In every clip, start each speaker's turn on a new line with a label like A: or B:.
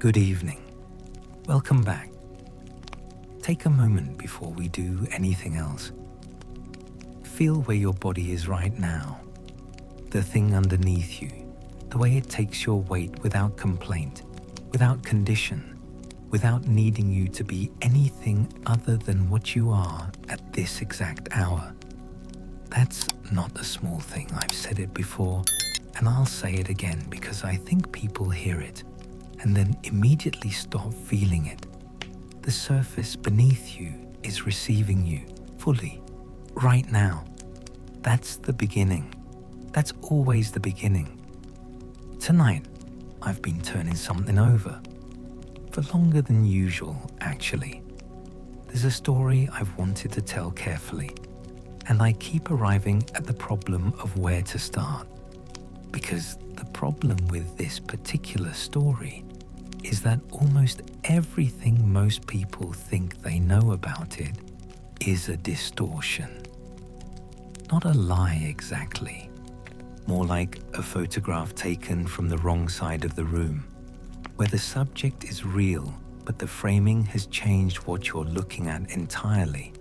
A: Good evening. Welcome back. Take a moment before we do anything else. Feel where your body is right now, the thing underneath you, the way it takes your weight without complaint, without condition, without needing you to be anything other than what you are at this exact hour. That's not a small thing. I've said it before, and I'll say it again because I think people hear it and then immediately stop feeling it. The surface beneath you is receiving you fully, right now. That's the beginning. That's always the beginning. Tonight, I've been turning something over. For longer than usual, actually. There's a story I've wanted to tell carefully, and I keep arriving at the problem of where to start. Because the problem with this particular story is that almost everything most people think they know about it is a distortion. Not a lie exactly, more like a photograph taken from the wrong side of the room, where the subject is real, but the framing has changed what you're looking at entirely.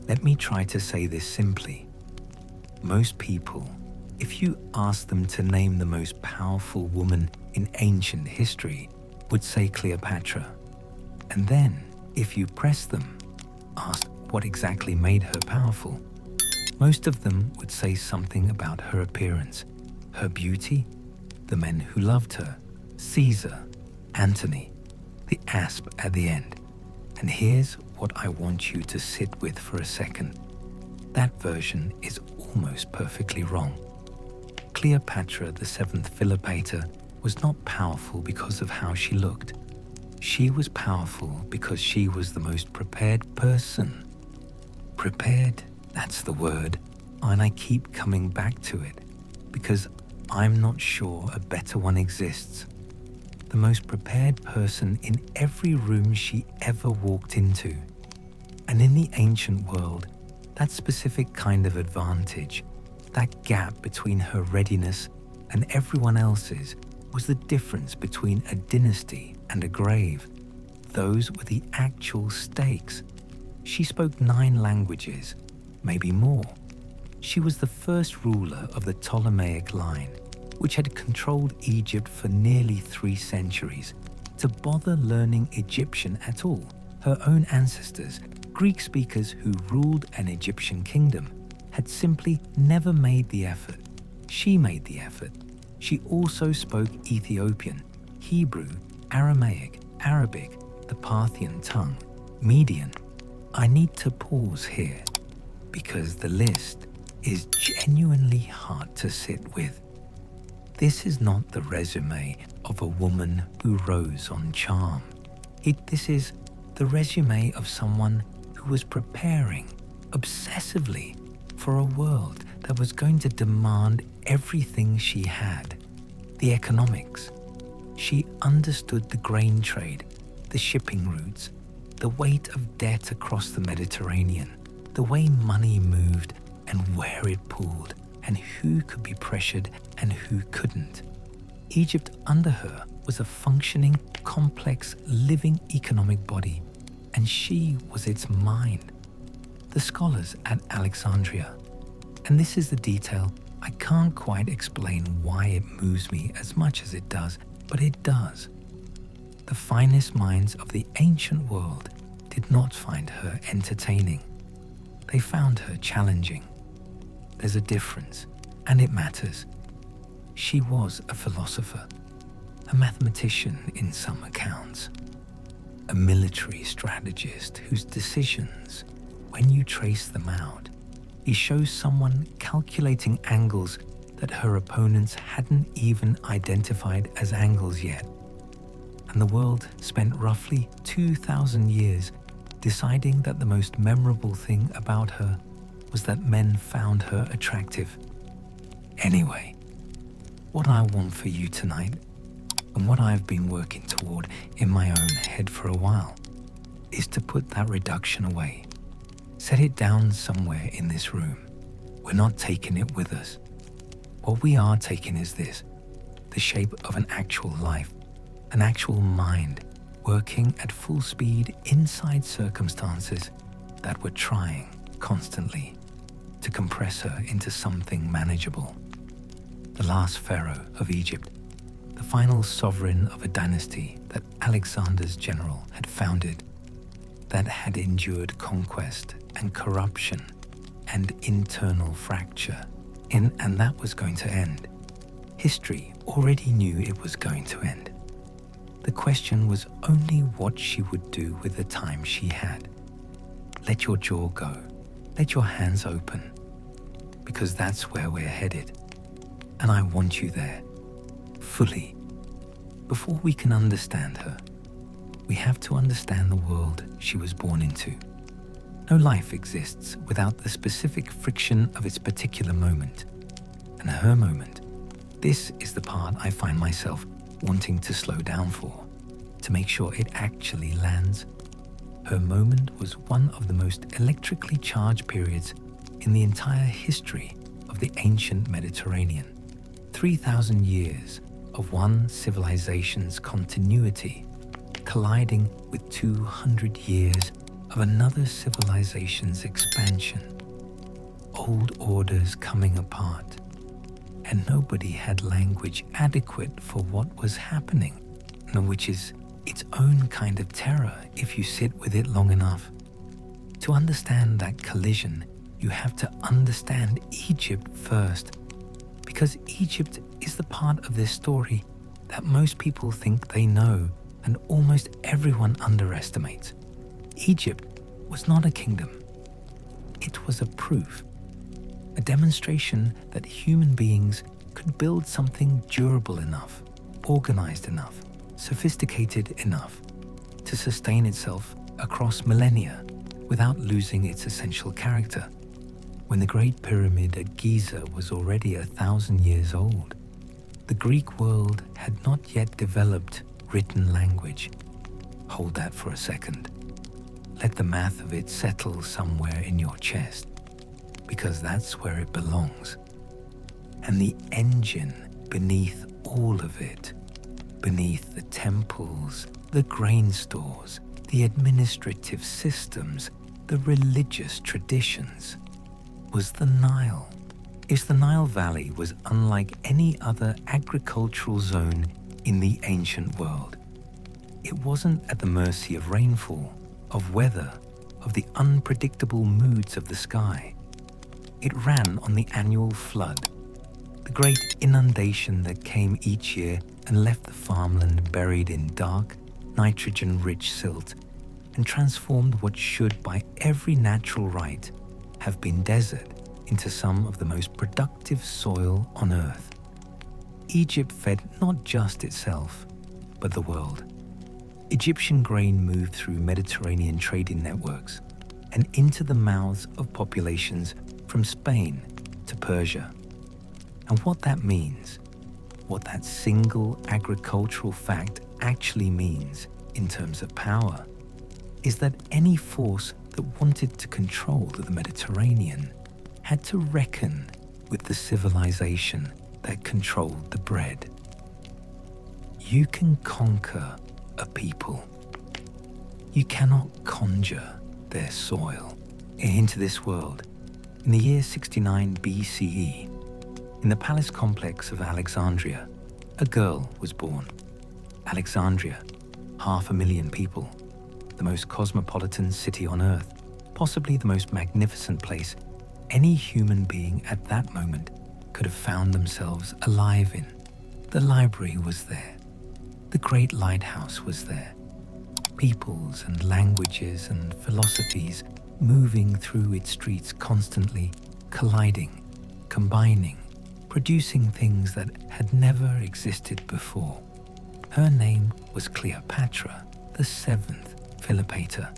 A: Let me try to say this simply. Most people, if you ask them to name the most powerful woman in ancient history, would say Cleopatra. And then, if you press them, ask what exactly made her powerful, most of them would say something about her appearance, her beauty, the men who loved her, Caesar, Antony, the asp at the end. And here's what I want you to sit with for a second. That version is almost perfectly wrong. Cleopatra VII Philopator was not powerful because of how she looked. She was powerful because she was the most prepared person. Prepared, that's the word, and I keep coming back to it because I'm not sure a better one exists. The most prepared person in every room she ever walked into. And in the ancient world, that specific kind of advantage, that gap between her readiness and everyone else's, was the difference between a dynasty and a grave. Those were the actual stakes. She spoke 9 languages, maybe more. She was the first ruler of the Ptolemaic line, which had controlled Egypt for nearly 3 centuries. To bother learning Egyptian at all, her own ancestors, Greek speakers who ruled an Egyptian kingdom, had simply never made the effort. She made the effort. She also spoke Ethiopian, Hebrew, Aramaic, Arabic, the Parthian tongue, Median. I need to pause here because the list is genuinely hard to sit with. This is not the resume of a woman who rose on charm. This is the resume of someone who was preparing obsessively for a world that was going to demand everything she had. The economics. She understood the grain trade, the shipping routes, the weight of debt across the Mediterranean, the way money moved and where it pooled, and who could be pressured and who couldn't. Egypt under her was a functioning, complex, living economic body, and she was its mind. The scholars at Alexandria, and this is the detail I can't quite explain why it moves me as much as it does, but it does. The finest minds of the ancient world did not find her entertaining. They found her challenging. There's a difference, and it matters. She was a philosopher, a mathematician in some accounts, a military strategist whose decisions, when you trace them out, he shows someone calculating angles that her opponents hadn't even identified as angles yet. And the world spent roughly 2,000 years deciding that the most memorable thing about her was that men found her attractive. Anyway, what I want for you tonight, and what I've been working toward in my own head for a while, is to put that reduction away. Set it down somewhere in this room. We're not taking it with us. What we are taking is this, the shape of an actual life, an actual mind working at full speed inside circumstances that were trying constantly to compress her into something manageable. The last pharaoh of Egypt, the final sovereign of a dynasty that Alexander's general had founded, that had endured conquest and corruption and internal fracture, and that was going to end. History already knew it was going to end. The question was only what she would do with the time she had. Let your jaw go. Let your hands open. Because that's where we're headed. And I want you there, fully. Before we can understand her, we have to understand the world she was born into. No life exists without the specific friction of its particular moment. And her moment, this is the part I find myself wanting to slow down for, to make sure it actually lands. Her moment was one of the most electrically charged periods in the entire history of the ancient Mediterranean. 3,000 years of one civilization's continuity colliding with 200 years of another civilization's expansion. Old orders coming apart, and nobody had language adequate for what was happening, which is its own kind of terror if you sit with it long enough. To understand that collision, you have to understand Egypt first, because Egypt is the part of this story that most people think they know and almost everyone underestimates. Egypt was not a kingdom. It was a proof, a demonstration that human beings could build something durable enough, organized enough, sophisticated enough to sustain itself across millennia without losing its essential character. When the Great Pyramid at Giza was already 1,000 years old, the Greek world had not yet developed written language. Hold that for a second. Let the math of it settle somewhere in your chest, because that's where it belongs. And the engine beneath all of it, beneath the temples, the grain stores, the administrative systems, the religious traditions, was the Nile. If the Nile Valley was unlike any other agricultural zone in the ancient world, it wasn't at the mercy of rainfall, of weather, of the unpredictable moods of the sky. It ran on the annual flood, the great inundation that came each year and left the farmland buried in dark, nitrogen-rich silt and transformed what should, by every natural right, have been desert into some of the most productive soil on earth. Egypt fed not just itself, but the world. Egyptian grain moved through Mediterranean trading networks and into the mouths of populations from Spain to Persia. And what that means, what that single agricultural fact actually means in terms of power, is that any force that wanted to control the Mediterranean had to reckon with the civilization that controlled the bread. You can conquer a people. You cannot conjure their soil. Into this world, in the year 69 BCE, in the palace complex of Alexandria, a girl was born. Alexandria, 500,000 people, the most cosmopolitan city on earth, possibly the most magnificent place any human being at that moment could have found themselves alive in. The library was there. The great lighthouse was there. Peoples and languages and philosophies moving through its streets constantly, colliding, combining, producing things that had never existed before. Her name was Cleopatra VII Philopator.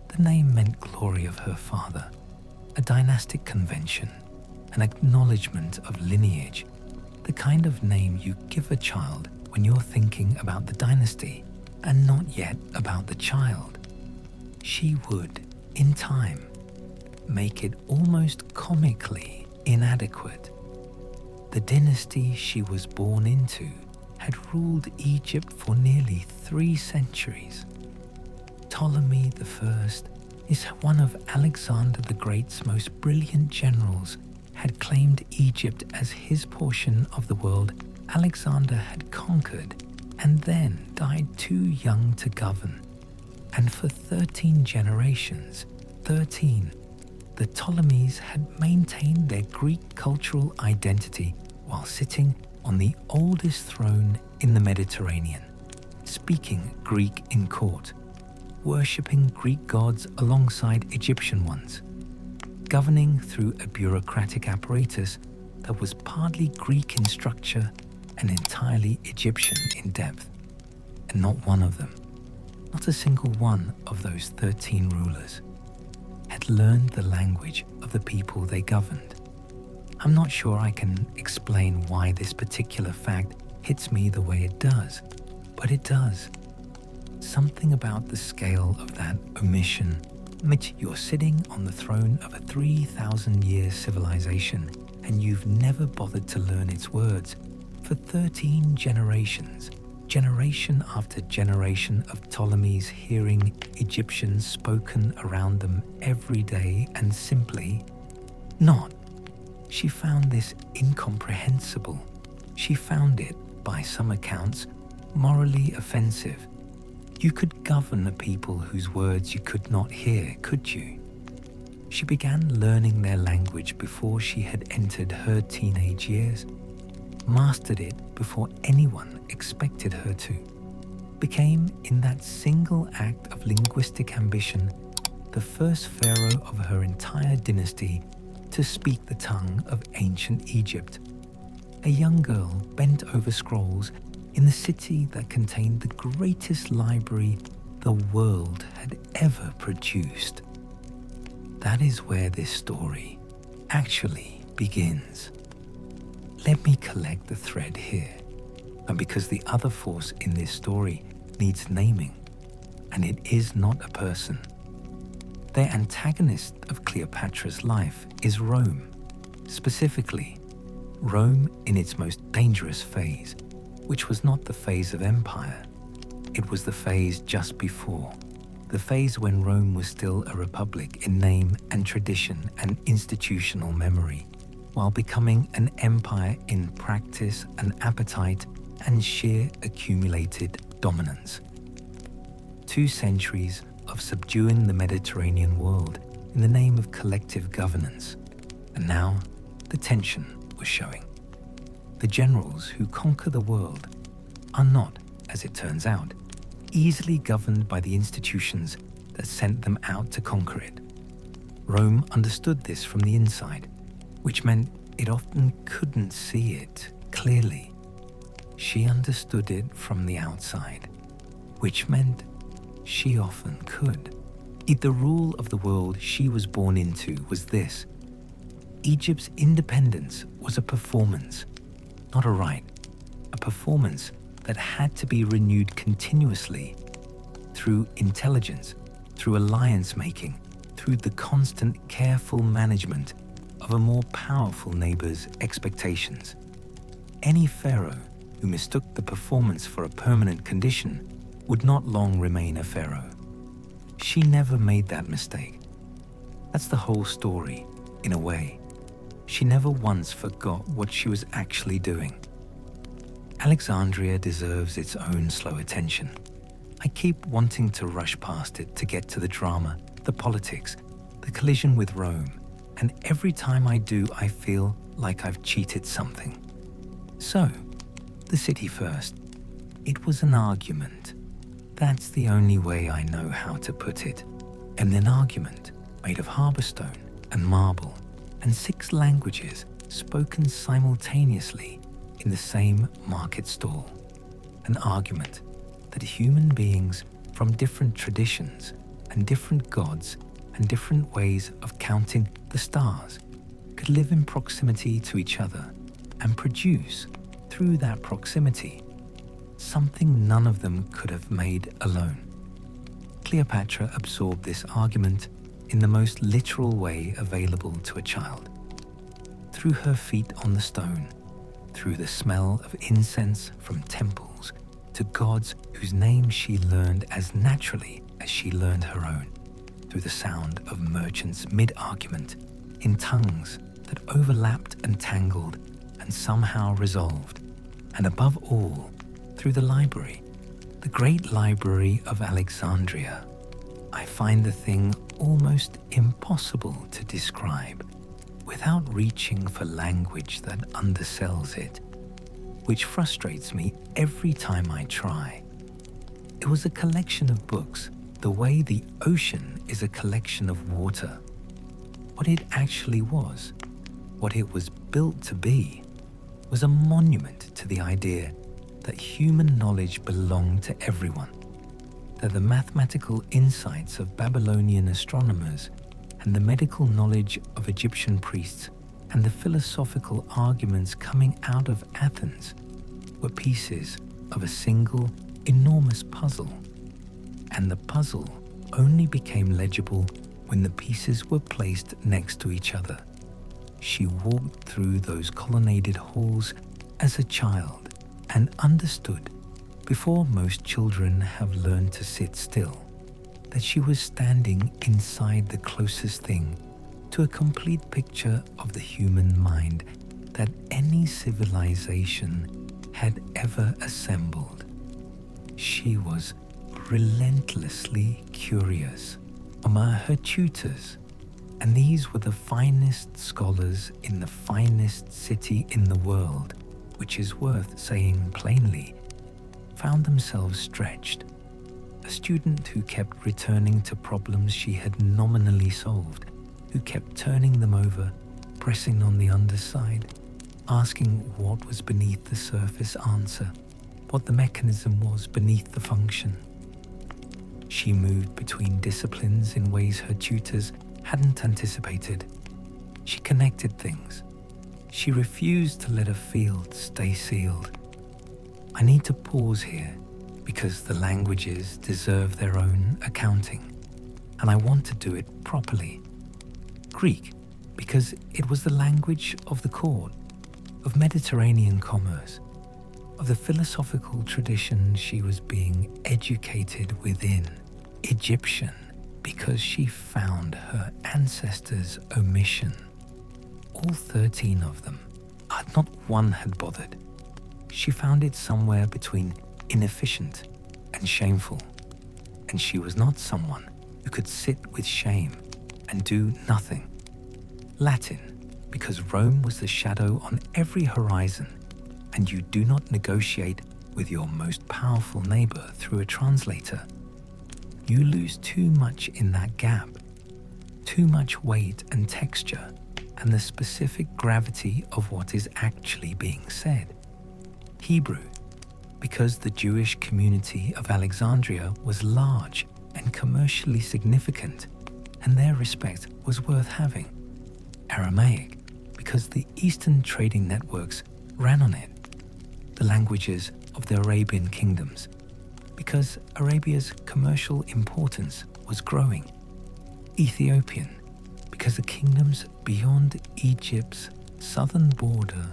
A: The name meant glory of her father, a dynastic convention, an acknowledgement of lineage, the kind of name you give a child when you're thinking about the dynasty and not yet about the child. She would, in time, make it almost comically inadequate. The dynasty she was born into had had ruled Egypt for nearly 3 centuries. Ptolemy I is one of Alexander the Great's most brilliant generals, had claimed Egypt as his portion of the world Alexander had conquered, and then died too young to govern. And for 13 generations, the Ptolemies had maintained their Greek cultural identity while sitting on the oldest throne in the Mediterranean, speaking Greek in court, worshipping Greek gods alongside Egyptian ones, governing through a bureaucratic apparatus that was partly Greek in structure and entirely Egyptian in depth. And not one of them, not a single one of those 13 rulers, had learned the language of the people they governed. I'm not sure I can explain why this particular fact hits me the way it does, but it does. Something about the scale of that omission, which you're sitting on the throne of a 3,000-year civilization and you've never bothered to learn its words for 13 generations, generation after generation of Ptolemies hearing Egyptian spoken around them every day and simply not. She found this incomprehensible. She found it, by some accounts, morally offensive. You could govern a people whose words you could not hear, could you? She began learning their language before she had entered her teenage years, mastered it before anyone expected her to, became, in that single act of linguistic ambition, the first pharaoh of her entire dynasty to speak the tongue of ancient Egypt. A young girl bent over scrolls in the city that contained the greatest library the world had ever produced. That is where this story actually begins. Let me collect the thread here, and because the other force in this story needs naming, and it is not a person. Their antagonist of Cleopatra's life is Rome, specifically Rome in its most dangerous phase, which was not the phase of empire. It was the phase just before, the phase when Rome was still a republic in name and tradition and institutional memory, while becoming an empire in practice and appetite and sheer accumulated dominance. 2 centuries of subduing the Mediterranean world in the name of collective governance, and now the tension was showing. The generals who conquer the world are not, as it turns out, easily governed by the institutions that sent them out to conquer it. Rome understood this from the inside, which meant it often couldn't see it clearly. She understood it from the outside, which meant she often could. The rule of the world she was born into was this: Egypt's independence was a performance, not a right, a performance that had to be renewed continuously through intelligence, through alliance making, through the constant careful management of a more powerful neighbor's expectations. Any pharaoh who mistook the performance for a permanent condition would not long remain a pharaoh. She never made that mistake. That's the whole story, in a way. She never once forgot what she was actually doing. Alexandria deserves its own slow attention. I keep wanting to rush past it to get to the drama, the politics, the collision with Rome, and every time I do, I feel like I've cheated something. So, the city first. It was an argument. That's the only way I know how to put it. And an argument made of harbour stone and marble and 6 languages spoken simultaneously in the same market stall. An argument that human beings from different traditions and different gods and different ways of counting the stars could live in proximity to each other and produce, through that proximity, something none of them could have made alone. Cleopatra absorbed this argument in the most literal way available to a child. Through her feet on the stone, through the smell of incense from temples to gods whose names she learned as naturally as she learned her own, through the sound of merchants mid-argument in tongues that overlapped and tangled and somehow resolved, and above all, through the library, the great library of Alexandria. I find the thing almost impossible to describe without reaching for language that undersells it, which frustrates me every time I try. It was a collection of books, the way the ocean is a collection of water. What it actually was, what it was built to be, was a monument to the idea that human knowledge belonged to everyone, that the mathematical insights of Babylonian astronomers and the medical knowledge of Egyptian priests and the philosophical arguments coming out of Athens were pieces of a single, enormous puzzle, and the puzzle only became legible when the pieces were placed next to each other. She walked through those colonnaded halls as a child and understood, before most children have learned to sit still, that she was standing inside the closest thing to a complete picture of the human mind that any civilization had ever assembled. She was relentlessly curious among her tutors, and these were the finest scholars in the finest city in the world, which is worth saying plainly, found themselves stretched. A student who kept returning to problems she had nominally solved, who kept turning them over, pressing on the underside, asking what was beneath the surface answer, what the mechanism was beneath the function. She moved between disciplines in ways her tutors hadn't anticipated. She connected things. She refused to let a field stay sealed. I need to pause here because the languages deserve their own accounting, and I want to do it properly. Greek, because it was the language of the court, of Mediterranean commerce, of the philosophical tradition she was being educated within. Egyptian, because she found her ancestors' omission. All 13 of them, not one had bothered. She found it somewhere between inefficient and shameful, and she was not someone who could sit with shame and do nothing. Latin, because Rome was the shadow on every horizon, and you do not negotiate with your most powerful neighbor through a translator. You lose too much in that gap, too much weight and texture, and the specific gravity of what is actually being said. Hebrew, because the Jewish community of Alexandria was large and commercially significant, and their respect was worth having. Aramaic, because the Eastern trading networks ran on it. The languages of the Arabian kingdoms, because Arabia's commercial importance was growing. Ethiopian, because the kingdoms beyond Egypt's southern border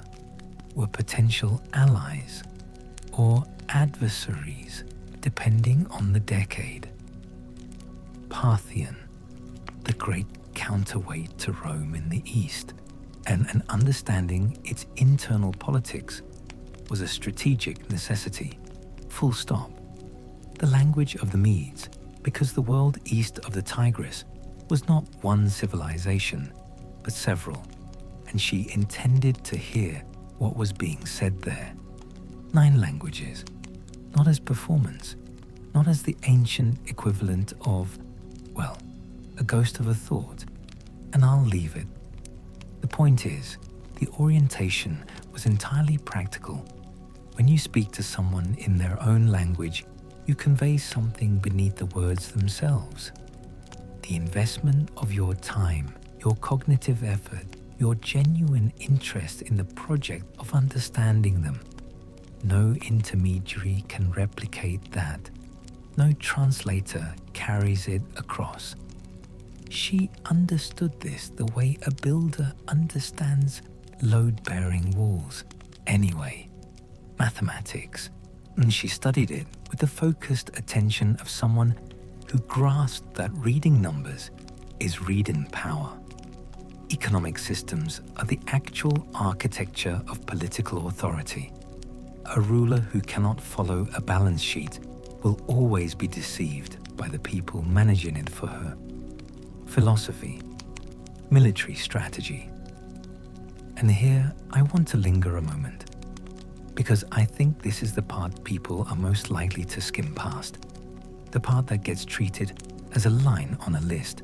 A: were potential allies or adversaries, depending on the decade. Parthian, the great counterweight to Rome in the east, and an understanding its internal politics was a strategic necessity. Full stop. The language of the Medes, because the world east of the Tigris was not one civilization, but several, and she intended to hear what was being said there. 9 languages, not as performance, not as the ancient equivalent of, well, a ghost of a thought, and I'll leave it. The point is, the orientation was entirely practical. When you speak to someone in their own language, you convey something beneath the words themselves. The investment of your time, your cognitive effort, your genuine interest in the project of understanding them. No intermediary can replicate that. No translator carries it across. She understood this the way a builder understands load-bearing walls, anyway, mathematics, and she studied it with the focused attention of someone who grasped that reading numbers is reading power. Economic systems are the actual architecture of political authority. A ruler who cannot follow a balance sheet will always be deceived by the people managing it for her. Philosophy, military strategy. And here I want to linger a moment, because I think this is the part people are most likely to skim past, the part that gets treated as a line on a list.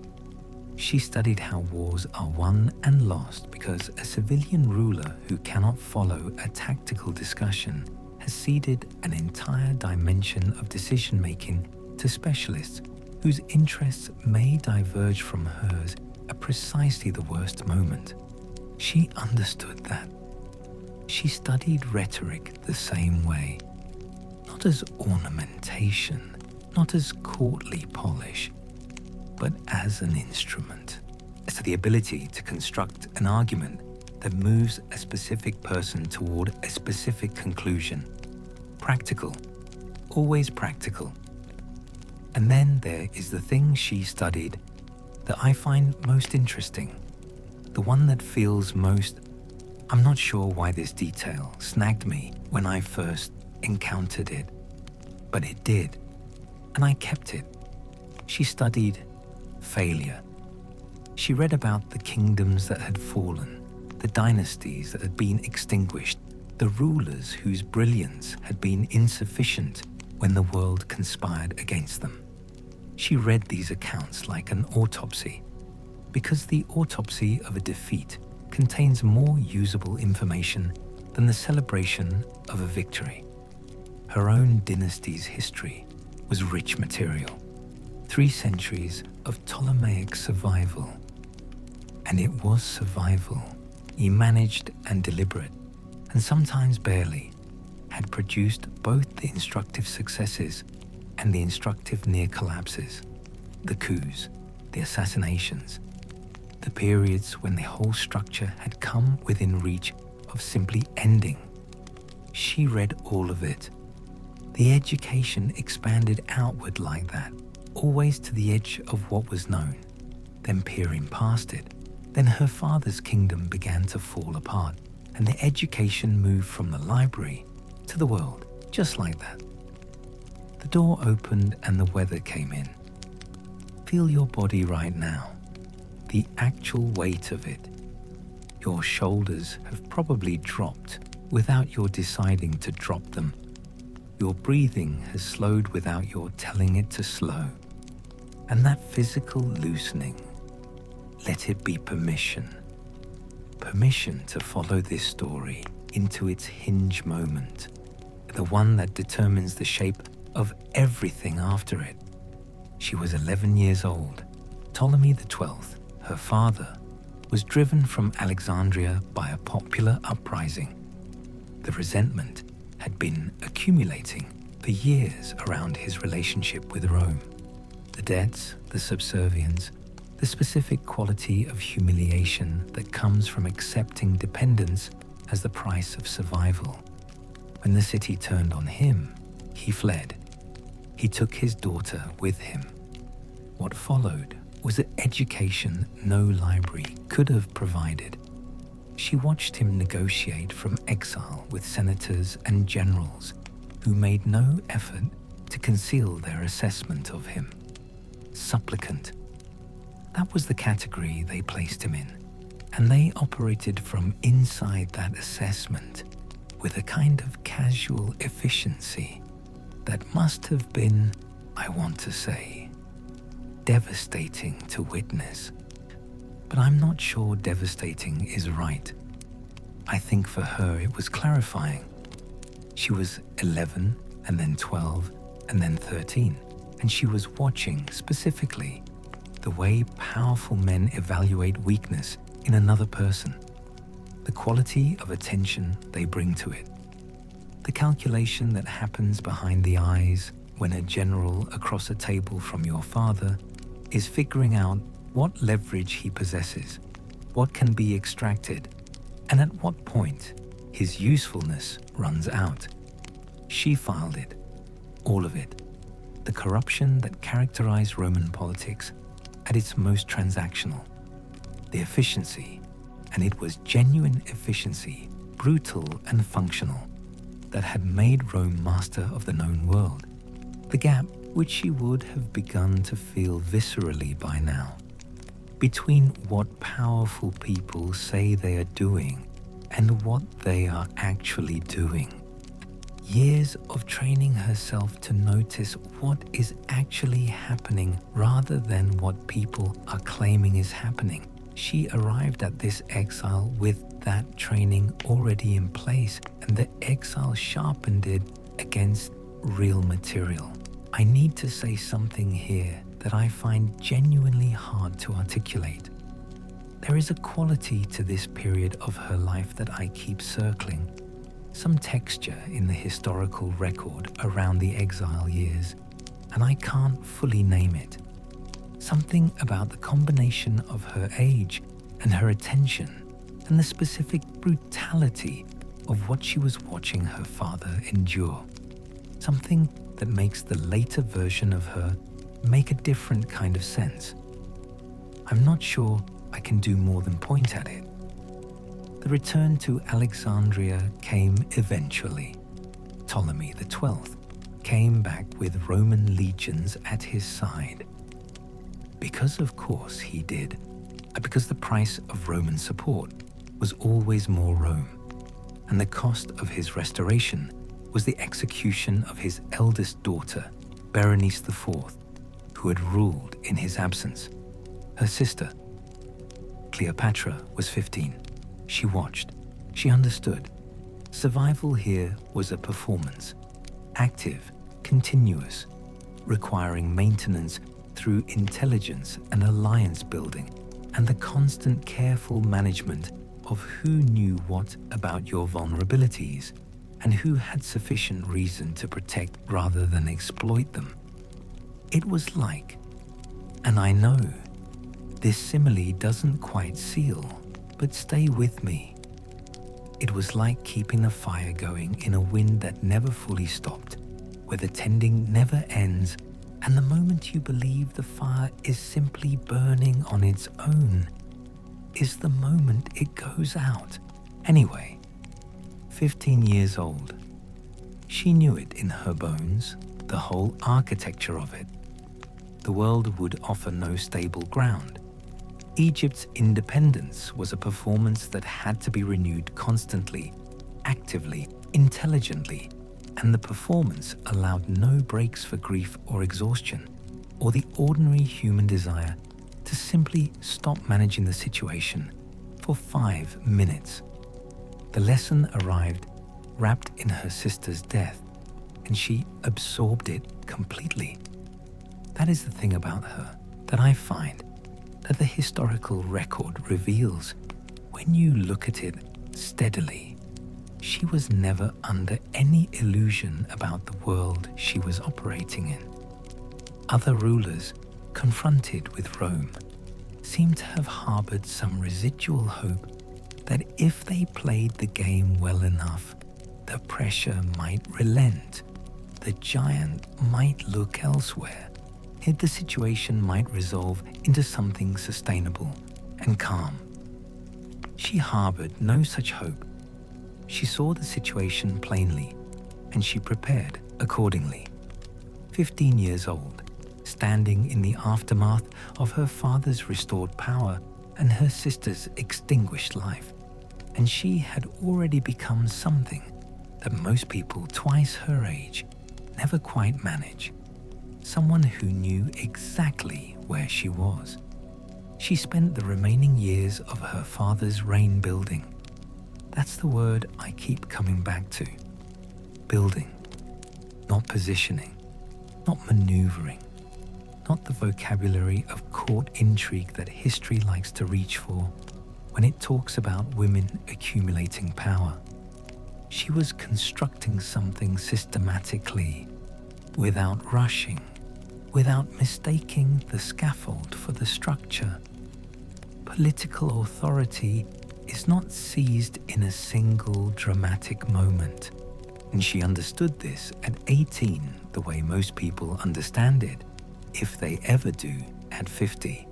A: She studied how wars are won and lost because a civilian ruler who cannot follow a tactical discussion has ceded an entire dimension of decision-making to specialists whose interests may diverge from hers at precisely the worst moment. She understood that. She studied rhetoric the same way, not as ornamentation, not as courtly polish, but as an instrument, as the ability to construct an argument that moves a specific person toward a specific conclusion. Practical, always practical. And then there is the thing she studied that I find most interesting, the one that feels most, I'm not sure why this detail snagged me when I first encountered it, but it did, and I kept it. She studied failure. She read about the kingdoms that had fallen, the dynasties that had been extinguished, the rulers whose brilliance had been insufficient when the world conspired against them. She read these accounts like an autopsy, because the autopsy of a defeat contains more usable information than the celebration of a victory. Her own dynasty's history was rich material, 3 centuries of Ptolemaic survival. And it was survival, managed and deliberate, and sometimes barely, had produced both the instructive successes and the instructive near collapses, the coups, the assassinations, the periods when the whole structure had come within reach of simply ending. She read all of it. The education expanded outward like that, always to the edge of what was known, then peering past it. Then her father's kingdom began to fall apart, and the education moved from the library to the world, just like that. The door opened and the weather came in. Feel your body right now, the actual weight of it. Your shoulders have probably dropped without your deciding to drop them. Your breathing has slowed without your telling it to slow. And that physical loosening, let it be permission. Permission to follow this story into its hinge moment, the one that determines the shape of everything after it. She was 11 years old. Ptolemy XII, her father, was driven from Alexandria by a popular uprising. The resentment had been accumulating for years around his relationship with Rome. The debts, the subservience, the specific quality of humiliation that comes from accepting dependence as the price of survival. When the city turned on him, he fled. He took his daughter with him. What followed was an education no library could have provided. She watched him negotiate from exile with senators and generals who made no effort to conceal their assessment of him. Supplicant. That was the category they placed him in, and they operated from inside that assessment with a kind of casual efficiency that must have been, I want to say, devastating to witness. But I'm not sure devastating is right. I think for her it was clarifying. She was 11, and then 12, and then 13, and she was watching specifically the way powerful men evaluate weakness in another person, the quality of attention they bring to it, the calculation that happens behind the eyes when a general across a table from your father is figuring out what leverage he possesses, what can be extracted, and at what point his usefulness runs out. She filed it, all of it, the corruption that characterized Roman politics at its most transactional, the efficiency, and it was genuine efficiency, brutal and functional, that had made Rome master of the known world. The gap, which she would have begun to feel viscerally by now, between what powerful people say they are doing and what they are actually doing. Years of training herself to notice what is actually happening rather than what people are claiming is happening. She arrived at this exile with that training already in place, and the exile sharpened it against real material. I need to say something here that I find genuinely hard to articulate. There is a quality to this period of her life that I keep circling, some texture in the historical record around the exile years, and I can't fully name it. Something about the combination of her age and her attention and the specific brutality of what she was watching her father endure. Something that makes the later version of her make a different kind of sense. I'm not sure I can do more than point at it. The return to Alexandria came eventually. Ptolemy XII came back with Roman legions at his side. Because of course he did, and because the price of Roman support was always more Rome, and the cost of his restoration was the execution of his eldest daughter, Berenice IV, who had ruled in his absence. Her sister, Cleopatra, was 15. She watched. She understood. Survival here was a performance, active, continuous, requiring maintenance through intelligence and alliance building, and the constant careful management of who knew what about your vulnerabilities and who had sufficient reason to protect rather than exploit them. It was like, and I know this simile doesn't quite seal, but stay with me. It was like keeping a fire going in a wind that never fully stopped, where the tending never ends, and the moment you believe the fire is simply burning on its own is the moment it goes out. Anyway, 15 years old. She knew it in her bones, the whole architecture of it. The world would offer no stable ground. Egypt's independence was a performance that had to be renewed constantly, actively, intelligently, and the performance allowed no breaks for grief or exhaustion, or the ordinary human desire to simply stop managing the situation for 5 minutes. The lesson arrived wrapped in her sister's death, and she absorbed it completely. That is the thing about her that I find that the historical record reveals when you look at it steadily. She was never under any illusion about the world she was operating in. Other rulers, confronted with Rome, seem to have harbored some residual hope that if they played the game well enough, the pressure might relent, the giant might look elsewhere, the situation might resolve into something sustainable and calm. She harbored no such hope. She saw the situation plainly, and she prepared accordingly. 15 years old, standing in the aftermath of her father's restored power and her sister's extinguished life, and she had already become something that most people twice her age never quite manage. Someone who knew exactly where she was. She spent the remaining years of her father's reign building. That's the word I keep coming back to. Building. Not positioning. Not maneuvering. Not the vocabulary of court intrigue that history likes to reach for when it talks about women accumulating power. She was constructing something systematically, without rushing, without mistaking the scaffold for the structure. Political authority is not seized in a single dramatic moment. And she understood this at 18 the way most people understand it, if they ever do, at 50.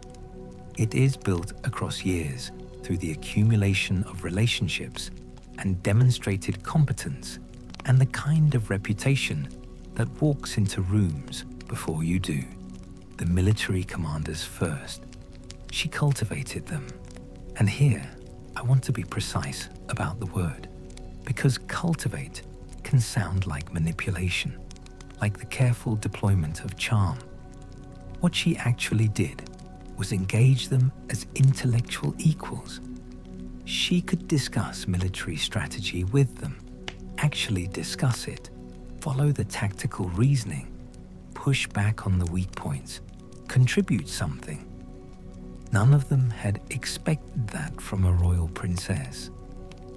A: It is built across years through the accumulation of relationships and demonstrated competence and the kind of reputation that walks into rooms before you do. The military commanders first. She cultivated them. And here, I want to be precise about the word, because cultivate can sound like manipulation, like the careful deployment of charm. What she actually did was engage them as intellectual equals. She could discuss military strategy with them, actually discuss it, follow the tactical reasoning, push back on the weak points, contribute something. None of them had expected that from a royal princess,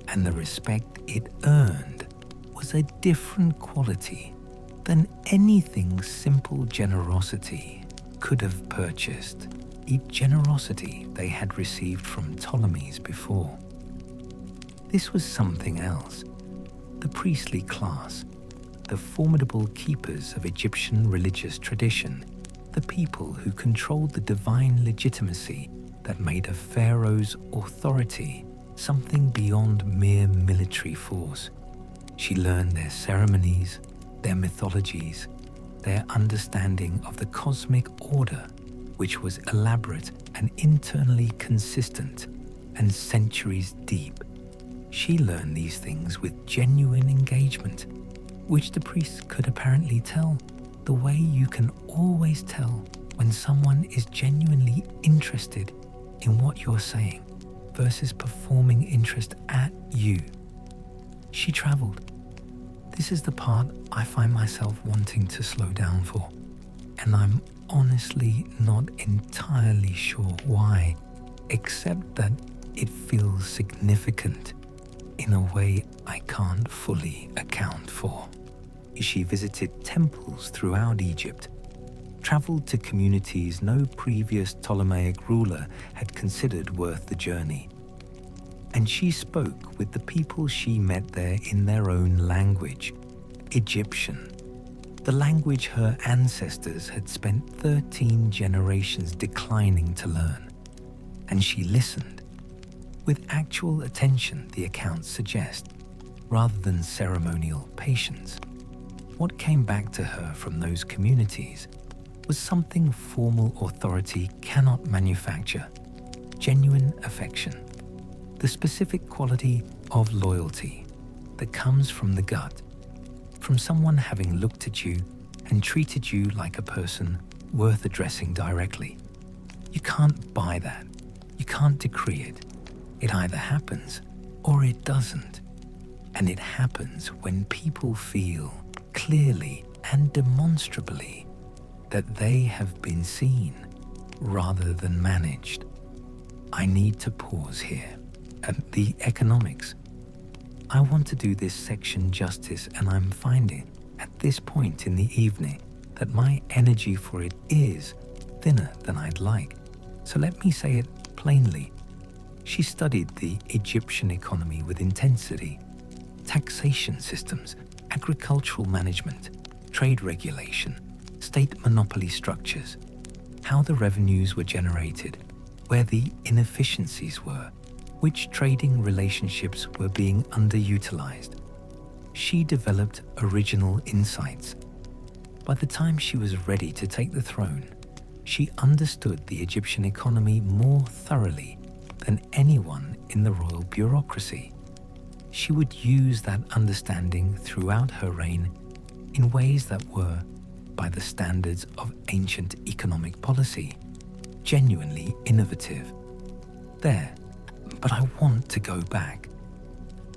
A: and the respect it earned was a different quality than anything simple generosity could have purchased. A generosity they had received from Ptolemies before. This was something else. The priestly class, the formidable keepers of Egyptian religious tradition, the people who controlled the divine legitimacy that made a pharaoh's authority something beyond mere military force. She learned their ceremonies, their mythologies, their understanding of the cosmic order, which was elaborate and internally consistent and centuries deep. She learned these things with genuine engagement, which the priests could apparently tell, the way you can always tell when someone is genuinely interested in what you're saying versus performing interest at you. She traveled. This is the part I find myself wanting to slow down for, and I'm honestly not entirely sure why, except that it feels significant in a way I can't fully account for. She visited temples throughout Egypt, traveled to communities no previous Ptolemaic ruler had considered worth the journey, and she spoke with the people she met there in their own language, Egyptian, the language her ancestors had spent 13 generations declining to learn. And she listened, with actual attention, the accounts suggest, rather than ceremonial patience. What came back to her from those communities was something formal authority cannot manufacture: genuine affection, the specific quality of loyalty that comes from the gut, from someone having looked at you and treated you like a person worth addressing directly. You can't buy that. You can't decree it. It either happens or it doesn't. And it happens when people feel clearly and demonstrably that they have been seen rather than managed. I need to pause here at the economics. I want to do this section justice, and I'm finding at this point in the evening that my energy for it is thinner than I'd like. So let me say it plainly. She studied the Egyptian economy with intensity, taxation systems, agricultural management, trade regulation, state monopoly structures, how the revenues were generated, where the inefficiencies were, which trading relationships were being underutilized. She developed original insights. By the time she was ready to take the throne, she understood the Egyptian economy more thoroughly than anyone in the royal bureaucracy. She would use that understanding throughout her reign in ways that were, by the standards of ancient economic policy, genuinely innovative. There, but I want to go back.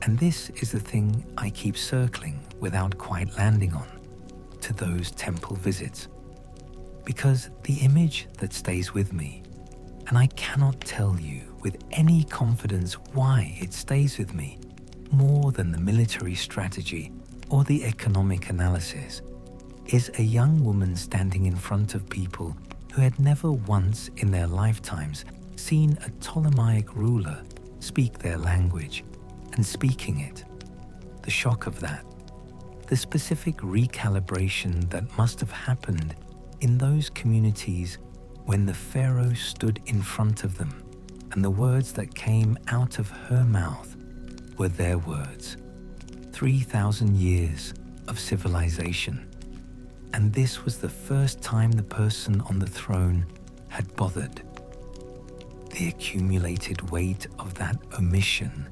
A: And this is the thing I keep circling without quite landing on, to those temple visits. Because the image that stays with me, and I cannot tell you with any confidence why it stays with me more than the military strategy or the economic analysis, is a young woman standing in front of people who had never once in their lifetimes seen a Ptolemaic ruler speak their language, and speaking it. The shock of that, the specific recalibration that must have happened in those communities when the Pharaoh stood in front of them, and the words that came out of her mouth were their words. 3,000 years of civilization. And this was the first time the person on the throne had bothered. The accumulated weight of that omission,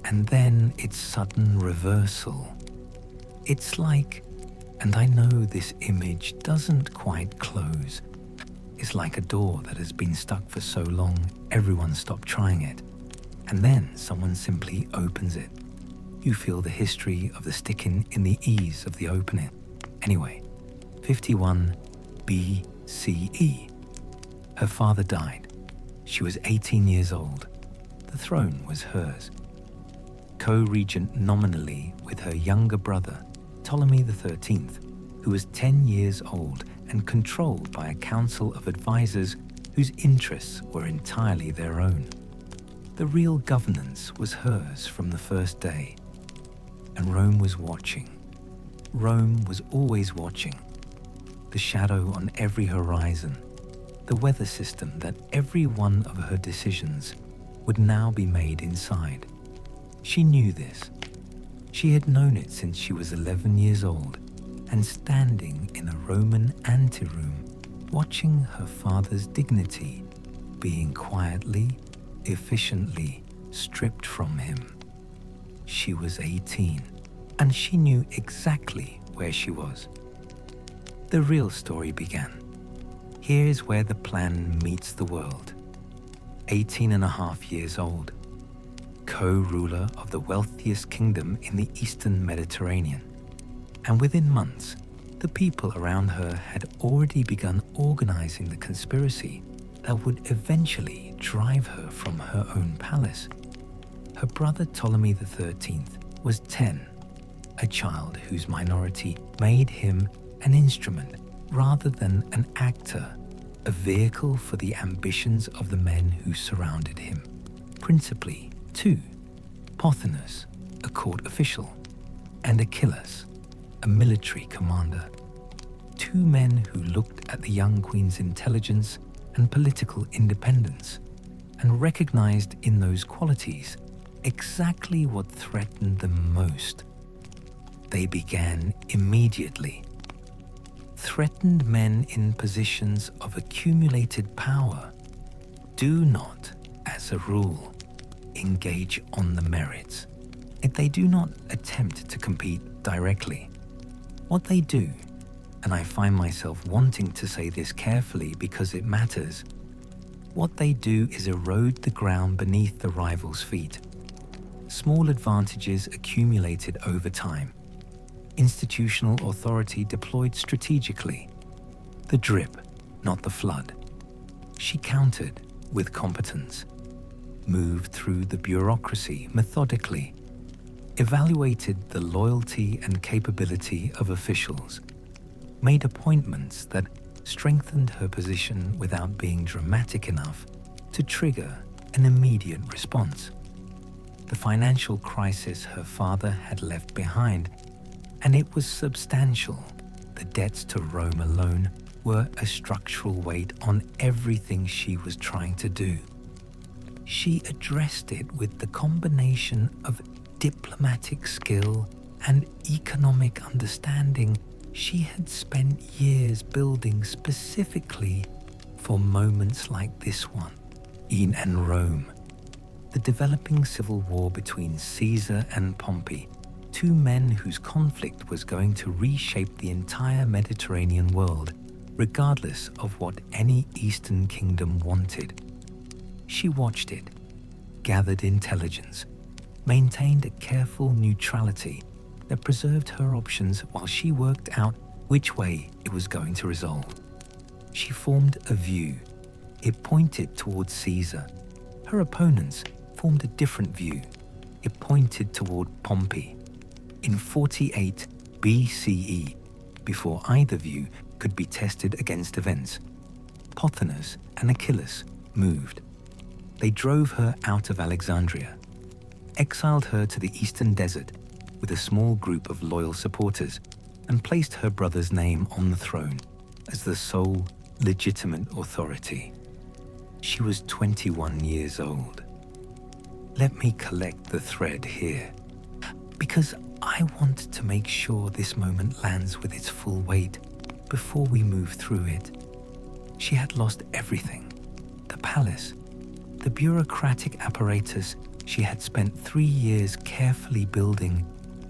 A: and then its sudden reversal. It's like, and I know this image doesn't quite close, it's like a door that has been stuck for so long everyone stopped trying it, and then someone simply opens it. You feel the history of the sticking in the ease of the opening. Anyway, 51 BCE. Her father died. She was 18 years old. The throne was hers. Co-regent nominally with her younger brother, Ptolemy XIII, who was 10 years old and controlled by a council of advisors whose interests were entirely their own. The real governance was hers from the first day. And Rome was watching. Rome was always watching. The shadow on every horizon, the weather system that every one of her decisions would now be made inside. She knew this. She had known it since she was 11 years old, and standing in a Roman anteroom, watching her father's dignity being quietly, efficiently stripped from him. She was 18, and she knew exactly where she was. The real story began. Here's where the plan meets the world. 18 and a half years old, co-ruler of the wealthiest kingdom in the Eastern Mediterranean. And within months, the people around her had already begun organizing the conspiracy that would eventually drive her from her own palace. Her brother Ptolemy XIII was 10, a child whose minority made him an instrument rather than an actor, a vehicle for the ambitions of the men who surrounded him. Principally two, Pothinus, a court official, and Achilles, a military commander. Two men who looked at the young queen's intelligence and political independence and recognized in those qualities exactly what threatened them most. They began immediately. Threatened men in positions of accumulated power do not, as a rule, engage on the merits. If they do not attempt to compete directly, what they do, and I find myself wanting to say this carefully because it matters, what they do is erode the ground beneath the rival's feet. Small advantages accumulated over time. Institutional authority deployed strategically. The drip, not the flood. She countered with competence, moved through the bureaucracy methodically, evaluated the loyalty and capability of officials, made appointments that strengthened her position without being dramatic enough to trigger an immediate response. The financial crisis her father had left behind, and it was substantial. The debts to Rome alone were a structural weight on everything she was trying to do. She addressed it with the combination of diplomatic skill and economic understanding she had spent years building specifically for moments like this one. In Rome, the developing civil war between Caesar and Pompey, two men whose conflict was going to reshape the entire Mediterranean world, regardless of what any Eastern kingdom wanted. She watched it, gathered intelligence, maintained a careful neutrality that preserved her options while she worked out which way it was going to resolve. She formed a view. It pointed towards Caesar. Her opponents formed a different view. It pointed toward Pompey. In 48 BCE, before either view could be tested against events, Pothinus and Achilles moved. They drove her out of Alexandria, exiled her to the eastern desert with a small group of loyal supporters, and placed her brother's name on the throne as the sole legitimate authority. She was 21 years old. Let me collect the thread here, because I want to make sure this moment lands with its full weight before we move through it. She had lost everything: the palace, the bureaucratic apparatus she had spent 3 years carefully building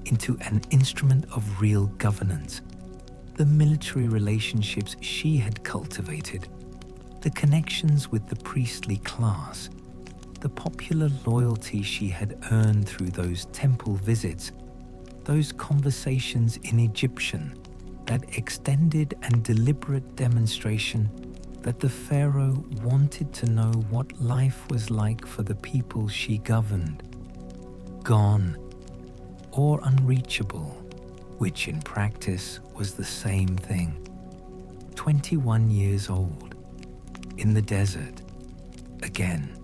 A: into an instrument of real governance, the military relationships she had cultivated, the connections with the priestly class, the popular loyalty she had earned through those temple visits, those conversations in Egyptian, that extended and deliberate demonstration that the pharaoh wanted to know what life was like for the people she governed. Gone, or unreachable, which in practice was the same thing. 21 years old, in the desert, again.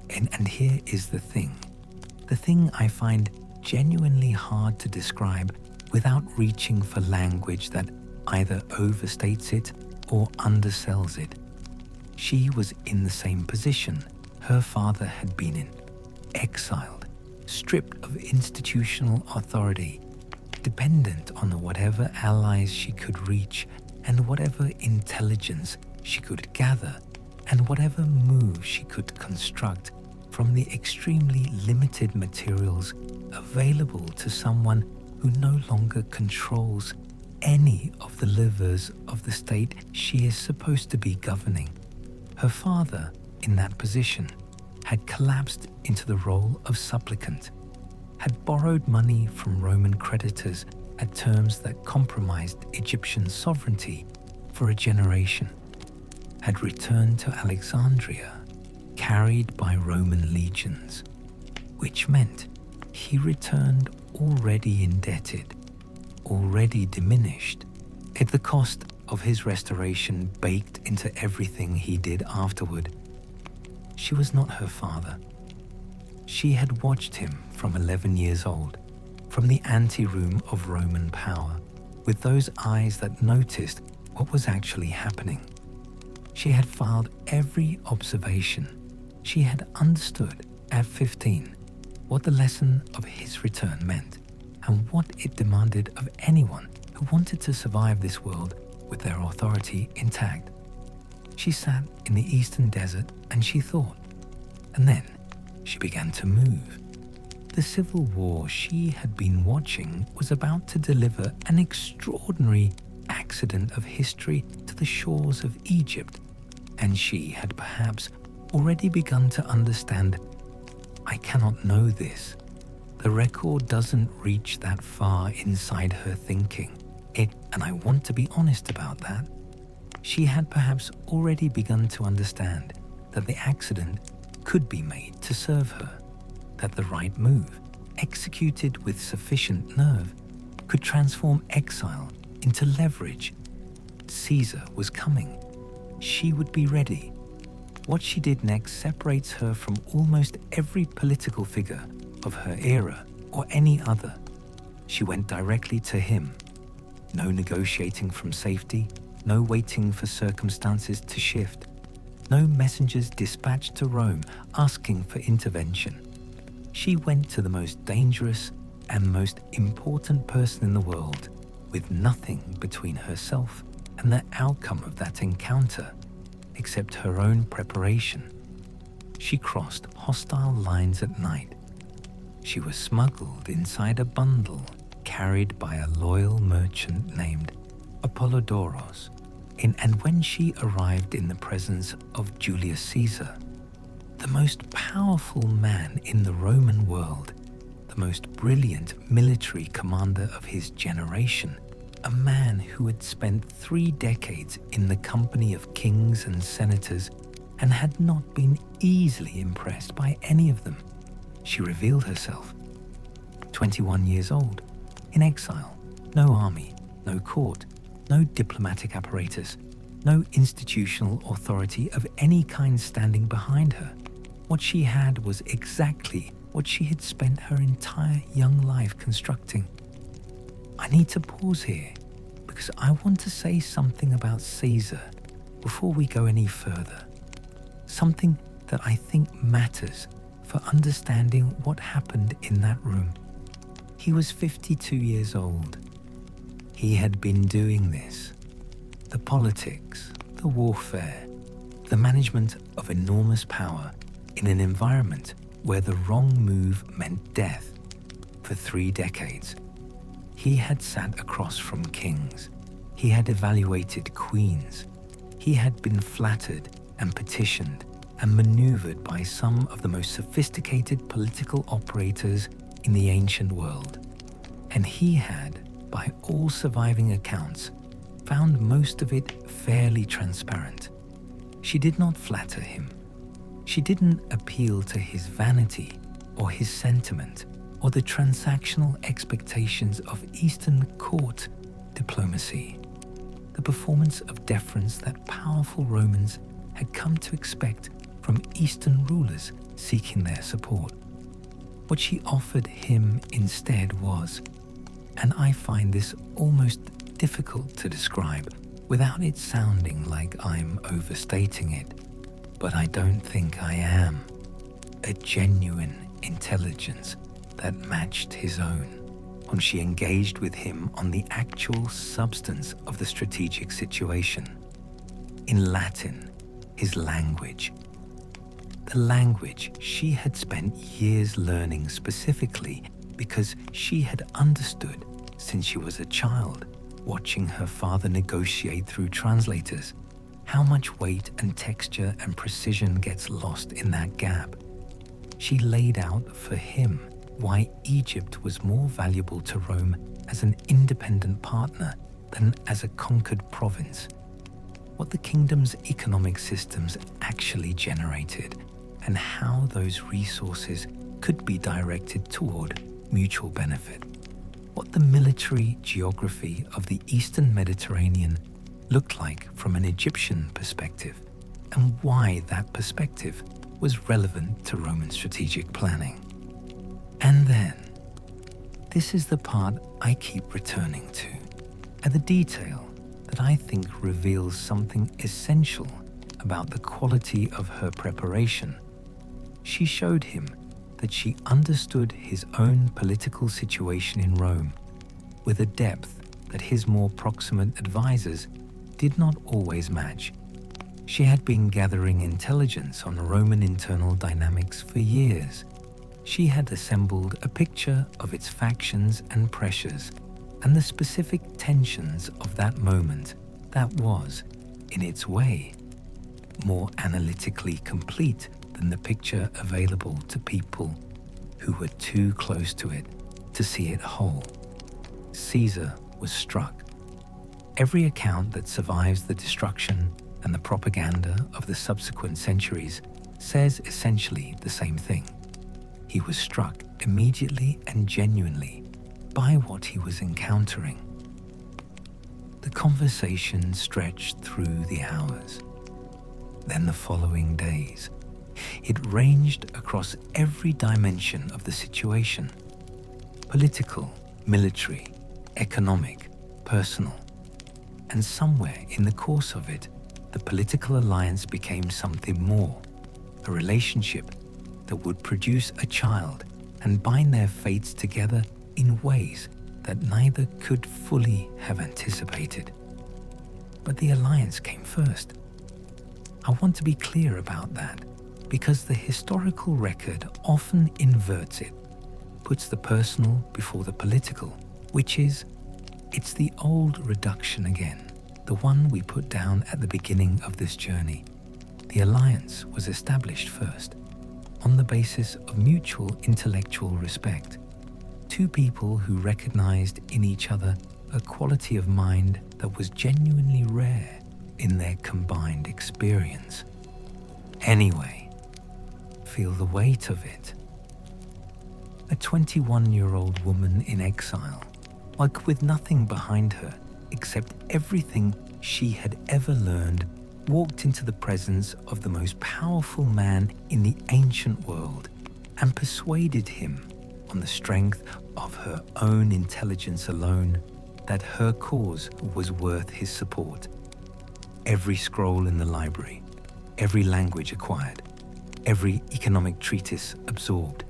A: And here is the thing I find genuinely hard to describe without reaching for language that either overstates it or undersells it. She was in the same position her father had been in, exiled, stripped of institutional authority, dependent on whatever allies she could reach and whatever intelligence she could gather and whatever moves she could construct from the extremely limited materials available to someone who no longer controls any of the levers of the state she is supposed to be governing. Her father, in that position, had collapsed into the role of supplicant, had borrowed money from Roman creditors at terms that compromised Egyptian sovereignty for a generation, had returned to Alexandria, carried by Roman legions, which meant he returned already indebted, already diminished, at the cost of his restoration baked into everything he did afterward. She was not her father. She had watched him from 11 years old, from the anteroom of Roman power, with those eyes that noticed what was actually happening. She had filed every observation. She had understood at 15 what the lesson of his return meant and what it demanded of anyone who wanted to survive this world with their authority intact. She sat in the eastern desert and she thought, and then she began to move. The civil war she had been watching was about to deliver an extraordinary accident of history to the shores of Egypt, and she had perhaps already begun to understand, I cannot know this. The record doesn't reach that far inside her thinking. And I want to be honest about that. She had perhaps already begun to understand that the accident could be made to serve her, that the right move, executed with sufficient nerve, could transform exile into leverage. Caesar was coming. She would be ready. What she did next separates her from almost every political figure of her era or any other. She went directly to him. No negotiating from safety, no waiting for circumstances to shift, no messengers dispatched to Rome asking for intervention. She went to the most dangerous and most important person in the world with nothing between herself and the outcome of that encounter except her own preparation. She crossed hostile lines at night. She was smuggled inside a bundle carried by a loyal merchant named Apollodoros, and when she arrived in the presence of Julius Caesar, the most powerful man in the Roman world, the most brilliant military commander of his generation, a man who had spent 3 decades in the company of kings and senators and had not been easily impressed by any of them, she revealed herself. 21 years old, in exile, no army, no court, no diplomatic apparatus, no institutional authority of any kind standing behind her. What she had was exactly what she had spent her entire young life constructing. I need to pause here because I want to say something about Caesar before we go any further. Something that I think matters for understanding what happened in that room. He was 52 years old. He had been doing this. The politics, the warfare, the management of enormous power in an environment where the wrong move meant death for 3 decades. He had sat across from kings. He had evaluated queens. He had been flattered and petitioned and maneuvered by some of the most sophisticated political operators in the ancient world. And he had, by all surviving accounts, found most of it fairly transparent. She did not flatter him. She didn't appeal to his vanity or his sentiment or the transactional expectations of Eastern court diplomacy, the performance of deference that powerful Romans had come to expect from Eastern rulers seeking their support. What she offered him instead was, and I find this almost difficult to describe without it sounding like I'm overstating it, but I don't think I am, a genuine intelligence that matched his own when she engaged with him on the actual substance of the strategic situation. In Latin, his language. The language she had spent years learning specifically because she had understood since she was a child, watching her father negotiate through translators, how much weight and texture and precision gets lost in that gap. She laid out for him why Egypt was more valuable to Rome as an independent partner than as a conquered province, what the kingdom's economic systems actually generated, and how those resources could be directed toward mutual benefit, what the military geography of the Eastern Mediterranean looked like from an Egyptian perspective, and why that perspective was relevant to Roman strategic planning. And then, this is the part I keep returning to, and the detail that I think reveals something essential about the quality of her preparation. She showed him that she understood his own political situation in Rome with a depth that his more proximate advisors did not always match. She had been gathering intelligence on Roman internal dynamics for years. She had assembled a picture of its factions and pressures and the specific tensions of that moment that was, in its way, more analytically complete than the picture available to people who were too close to it to see it whole. Caesar was struck. Every account that survives the destruction and the propaganda of the subsequent centuries says essentially the same thing. He was struck immediately and genuinely by what he was encountering. The conversation stretched through the hours, then the following days. It ranged across every dimension of the situation: political, military, economic, personal. And somewhere in the course of it, the political alliance became something more, a relationship that would produce a child and bind their fates together in ways that neither could fully have anticipated. But the alliance came first. I want to be clear about that, because the historical record often inverts it, puts the personal before the political, which is, it's the old reduction again, the one we put down at the beginning of this journey. The alliance was established first, on the basis of mutual intellectual respect. Two people who recognized in each other a quality of mind that was genuinely rare in their combined experience. Anyway, feel the weight of it. A 21-year-old woman in exile, like with nothing behind her except everything she had ever learned walked into the presence of the most powerful man in the ancient world and persuaded him, on the strength of her own intelligence alone, that her cause was worth his support. Every scroll in the library, every language acquired, every economic treatise absorbed,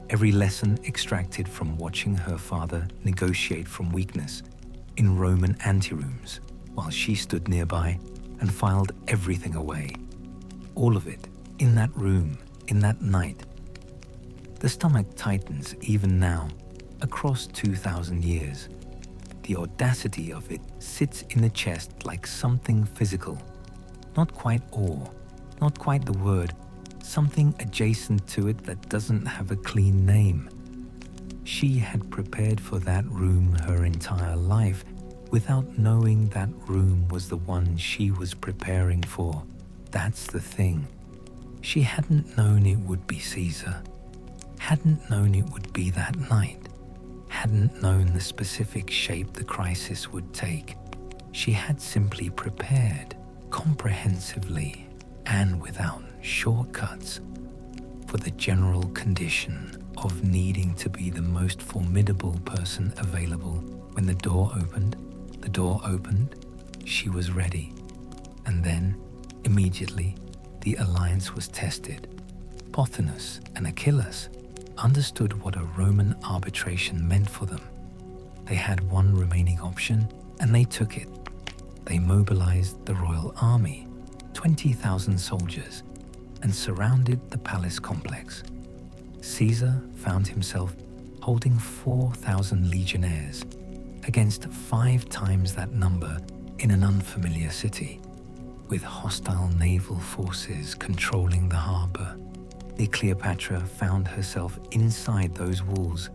A: every lesson extracted from watching her father negotiate from weakness in Roman anterooms while she stood nearby and filed everything away. All of it in that room, in that night. The stomach tightens even now, across 2,000 years. The audacity of it sits in the chest like something physical. Not quite awe, not quite the word, something adjacent to it that doesn't have a clean name. She had prepared for that room her entire life without knowing that room was the one she was preparing for. That's the thing. She hadn't known it would be Caesar, hadn't known it would be that night, hadn't known the specific shape the crisis would take. She had simply prepared, comprehensively and without shortcuts, for the general condition of needing to be the most formidable person available. When the door opened, she was ready. And then, immediately, the alliance was tested. Pothinus and Achilles understood what a Roman arbitration meant for them. They had one remaining option, and they took it. They mobilized the royal army, 20,000 soldiers, and surrounded the palace complex. Caesar found himself holding 4,000 legionnaires against 5 times that number in an unfamiliar city, with hostile naval forces controlling the harbor. The Cleopatra found herself inside those walls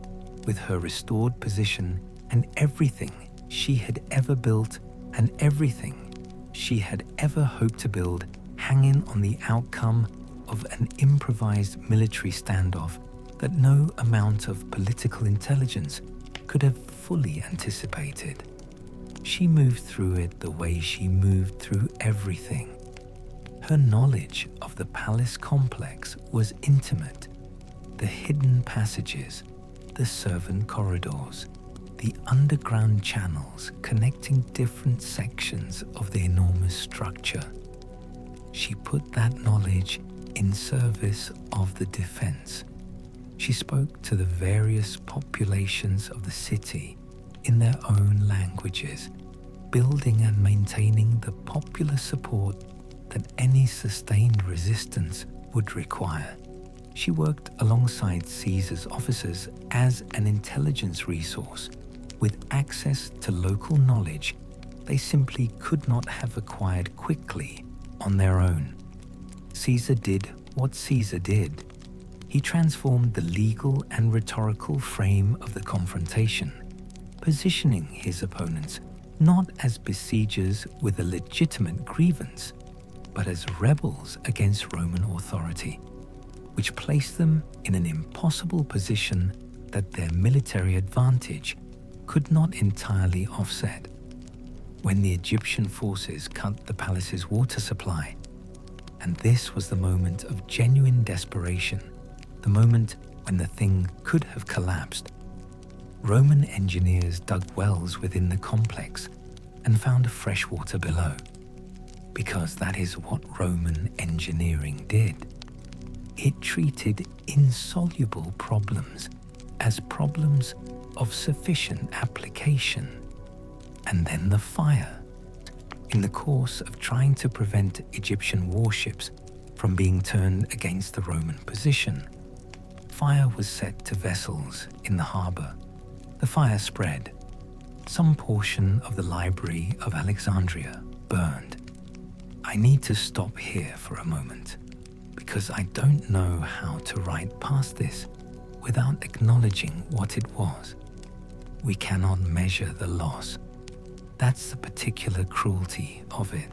A: with her restored position and everything she had ever built and everything she had ever hoped to build hanging on the outcome of an improvised military standoff that no amount of political intelligence could have fully anticipated. She moved through it the way she moved through everything. Her knowledge of the palace complex was intimate. The hidden passages, the servant corridors, the underground channels connecting different sections of the enormous structure. She put that knowledge in service of the defense. She spoke to the various populations of the city in their own languages, building and maintaining the popular support that any sustained resistance would require. She worked alongside Caesar's officers as an intelligence resource with access to local knowledge they simply could not have acquired quickly on their own. Caesar did what Caesar did. He transformed the legal and rhetorical frame of the confrontation, positioning his opponents not as besiegers with a legitimate grievance, but as rebels against Roman authority, which placed them in an impossible position that their military advantage could not entirely offset. When the Egyptian forces cut the palace's water supply, and this was the moment of genuine desperation, the moment when the thing could have collapsed, Roman engineers dug wells within the complex and found fresh water below, because that is what Roman engineering did. It treated insoluble problems as problems of sufficient application. And then the fire. In the course of trying to prevent Egyptian warships from being turned against the Roman position, fire was set to vessels in the harbor. The fire spread. Some portion of the library of Alexandria burned. I need to stop here for a moment, because I don't know how to write past this without acknowledging what it was. We cannot measure the loss. That's the particular cruelty of it.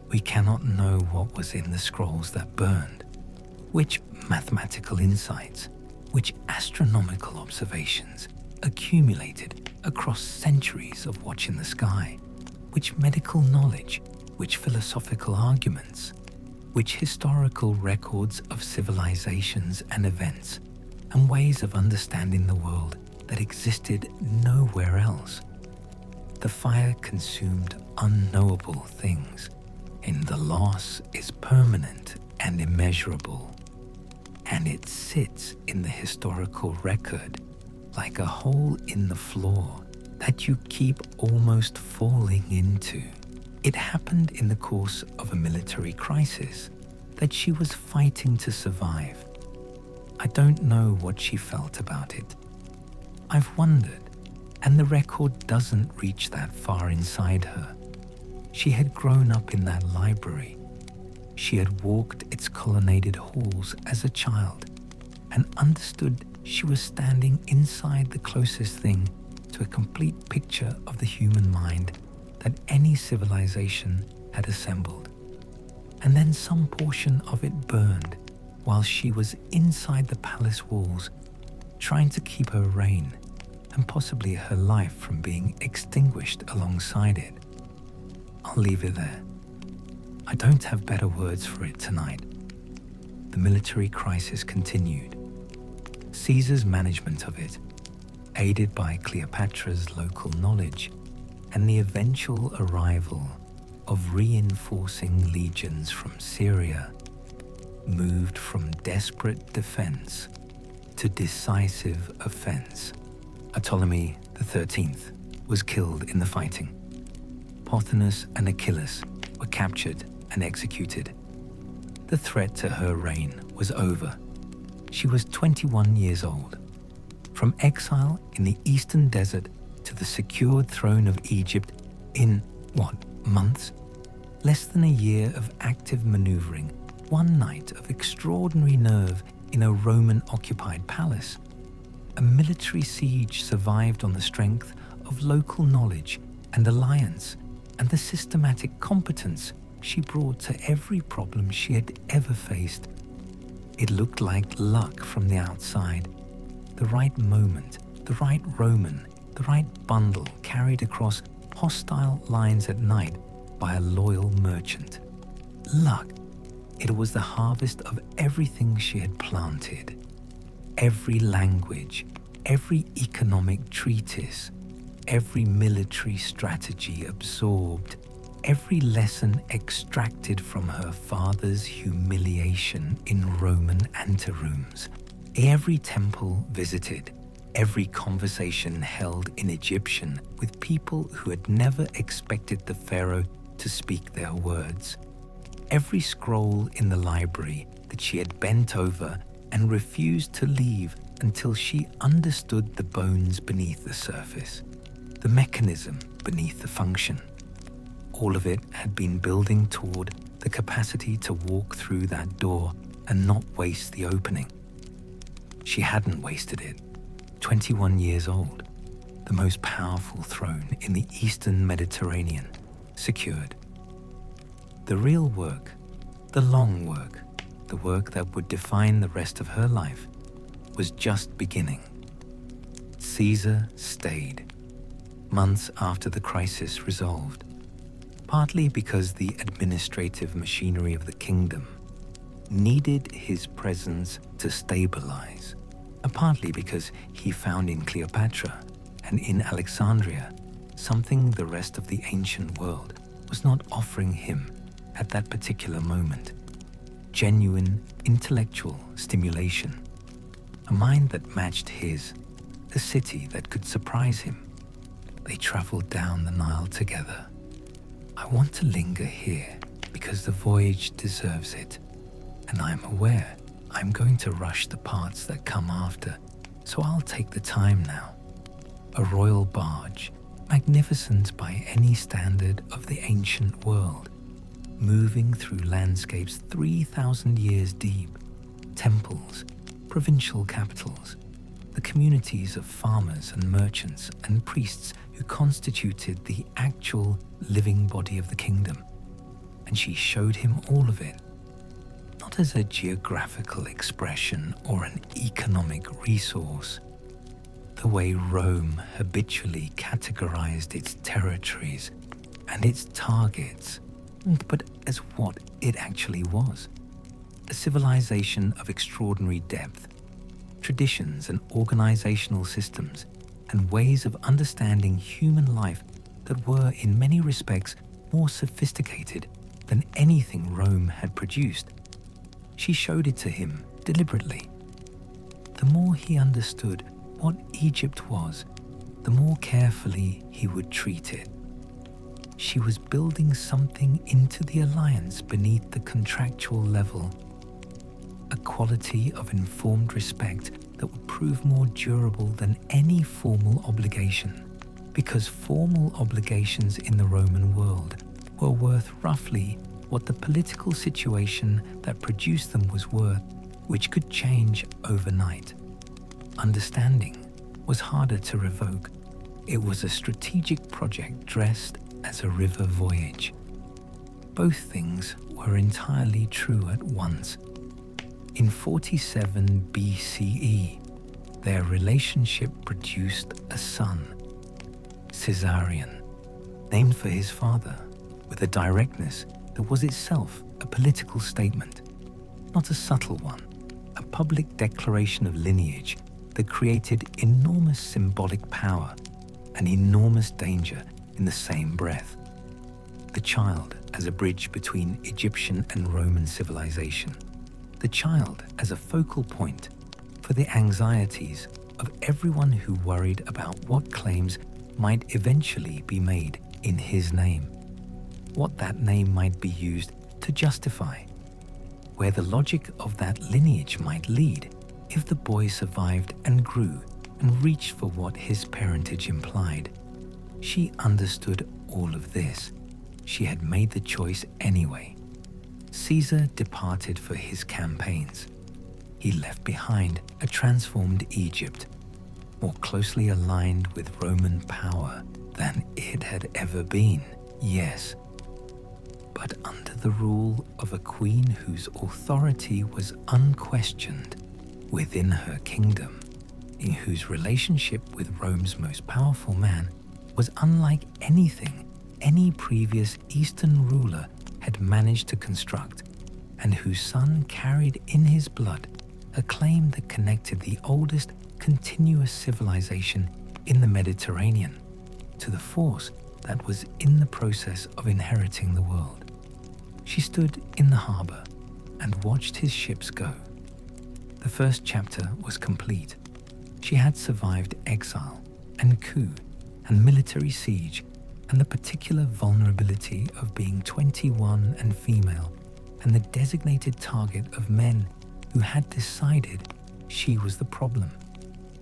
A: We cannot know what was in the scrolls that burned, which mathematical insights, which astronomical observations accumulated across centuries of watching the sky, which medical knowledge which philosophical arguments, which historical records of civilizations and events, and ways of understanding the world that existed nowhere else. The fire consumed unknowable things, and the loss is permanent and immeasurable. And it sits in the historical record like a hole in the floor that you keep almost falling into. It happened in the course of a military crisis that she was fighting to survive. I don't know what she felt about it. I've wondered, and the record doesn't reach that far inside her. She had grown up in that library. She had walked its colonnaded halls as a child and understood she was standing inside the closest thing to a complete picture of the human mind that any civilization had assembled. And then some portion of it burned while she was inside the palace walls, trying to keep her reign and possibly her life from being extinguished alongside it. I'll leave it there. I don't have better words for it tonight. The military crisis continued. Caesar's management of it, aided by Cleopatra's local knowledge and the eventual arrival of reinforcing legions from Syria, moved from desperate defense to decisive offense. Ptolemy XIII was killed in the fighting. Pothinus and Achilles were captured and executed. The threat to her reign was over. She was 21 years old. From exile in the eastern desert to the secured throne of Egypt in, months? Less than a year of active maneuvering, one night of extraordinary nerve in a Roman-occupied palace. A military siege survived on the strength of local knowledge and alliance and the systematic competence she brought to every problem she had ever faced. It looked like luck from the outside. The right moment, the right Roman, the right bundle carried across hostile lines at night by a loyal merchant. Luck. It was the harvest of everything she had planted. Every language, every economic treatise, every military strategy absorbed, every lesson extracted from her father's humiliation in Roman anterooms, every temple visited, every conversation held in Egyptian with people who had never expected the pharaoh to speak their words, every scroll in the library that she had bent over and refused to leave until she understood the bones beneath the surface, the mechanism beneath the function. All of it had been building toward the capacity to walk through that door and not waste the opening. She hadn't wasted it. 21 years old, the most powerful throne in the Eastern Mediterranean, secured. The real work, the long work, the work that would define the rest of her life, was just beginning. Caesar stayed, months after the crisis resolved, partly because the administrative machinery of the kingdom needed his presence to stabilize, and partly because he found in Cleopatra and in Alexandria something the rest of the ancient world was not offering him at that particular moment: genuine intellectual stimulation, a mind that matched his, a city that could surprise him. They traveled down the Nile together. I want to linger here because the voyage deserves it, and I'm aware I'm going to rush the parts that come after, so I'll take the time now. A royal barge, magnificent by any standard of the ancient world, moving through landscapes 3,000 years deep, temples, provincial capitals, the communities of farmers and merchants and priests who constituted the actual living body of the kingdom. And she showed him all of it, not as a geographical expression or an economic resource, the way Rome habitually categorized its territories and its targets but as what it actually was: a civilization of extraordinary depth, traditions and organizational systems, and ways of understanding human life that were, in many respects, more sophisticated than anything Rome had produced. She showed it to him deliberately. The more he understood what Egypt was, the more carefully he would treat it. She was building something into the alliance beneath the contractual level, a quality of informed respect that would prove more durable than any formal obligation, because formal obligations in the Roman world were worth roughly what the political situation that produced them was worth, which could change overnight. Understanding was harder to revoke. It was a strategic project dressed as a river voyage. Both things were entirely true at once. In 47 BCE, their relationship produced a son, Caesarion, named for his father, with a directness that was itself a political statement, not a subtle one, a public declaration of lineage that created enormous symbolic power and enormous danger in the same breath. The child as a bridge between Egyptian and Roman civilization. The child as a focal point for the anxieties of everyone who worried about what claims might eventually be made in his name, what that name might be used to justify, where the logic of that lineage might lead if the boy survived and grew and reached for what his parentage implied. She understood all of this. She had made the choice anyway. Caesar departed for his campaigns. He left behind a transformed Egypt, more closely aligned with Roman power than it had ever been, yes, but under the rule of a queen whose authority was unquestioned within her kingdom, in whose relationship with Rome's most powerful man was unlike anything any previous Eastern ruler had managed to construct, and whose son carried in his blood a claim that connected the oldest continuous civilization in the Mediterranean to the force that was in the process of inheriting the world. She stood in the harbor and watched his ships go. The first chapter was complete. She had survived exile and coup and military siege and the particular vulnerability of being 21 and female and the designated target of men who had decided she was the problem.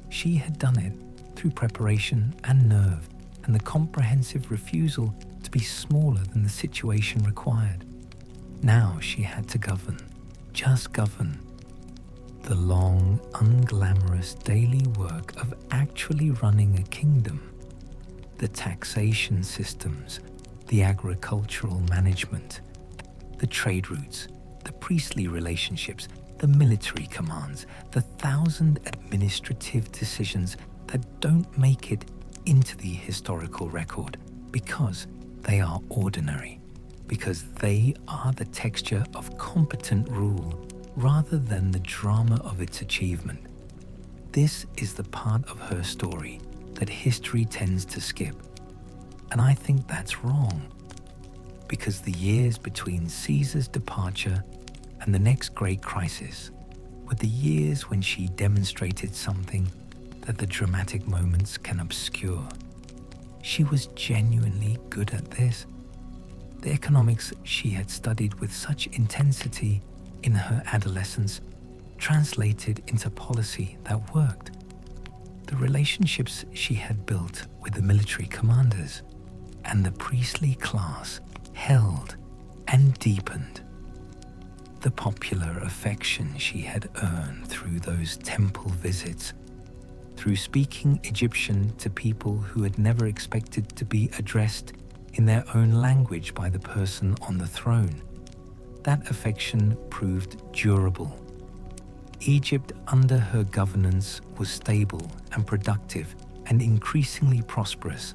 A: She had done it through preparation and nerve and the comprehensive refusal to be smaller than the situation required. Now she had to govern, just govern, the long, unglamorous daily work of actually running a kingdom. The taxation systems, the agricultural management, the trade routes, the priestly relationships, the military commands, the 1,000 administrative decisions that don't make it into the historical record because they are ordinary, because they are the texture of competent rule rather than the drama of its achievement. This is the part of her story that history tends to skip. And I think that's wrong, because the years between Caesar's departure and the next great crisis were the years when she demonstrated something that the dramatic moments can obscure. She was genuinely good at this. The economics she had studied with such intensity in her adolescence translated into policy that worked. The relationships she had built with the military commanders and the priestly class held and deepened. The popular affection she had earned through those temple visits, through speaking Egyptian to people who had never expected to be addressed in their own language by the person on the throne, that affection proved durable. Egypt under her governance was stable and productive and increasingly prosperous,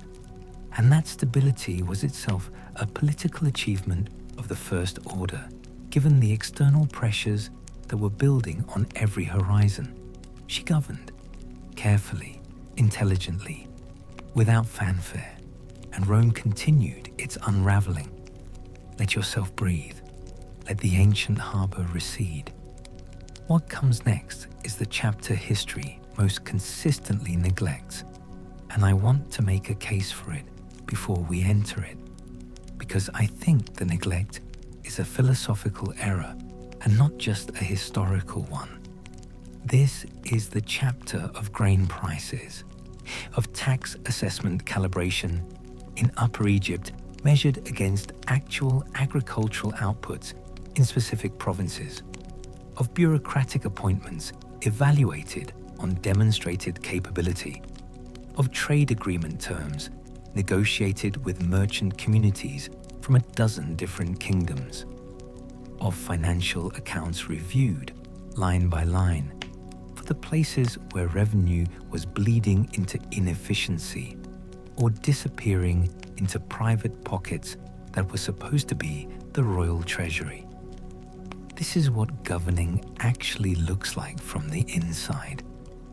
A: and that stability was itself a political achievement of the First Order, given the external pressures that were building on every horizon. She governed carefully, intelligently, without fanfare, and Rome continued its unraveling. Let yourself breathe. Let the ancient harbor recede. What comes next is the chapter history most consistently neglects, and I want to make a case for it before we enter it, because I think the neglect is a philosophical error and not just a historical one. This is the chapter of grain prices, of tax assessment calibration in Upper Egypt measured against actual agricultural outputs in specific provinces, of bureaucratic appointments evaluated on demonstrated capability, of trade agreement terms negotiated with merchant communities from a dozen different kingdoms, of financial accounts reviewed line by line for the places where revenue was bleeding into inefficiency or disappearing into private pockets that were supposed to be the royal treasury. This is what governing actually looks like from the inside.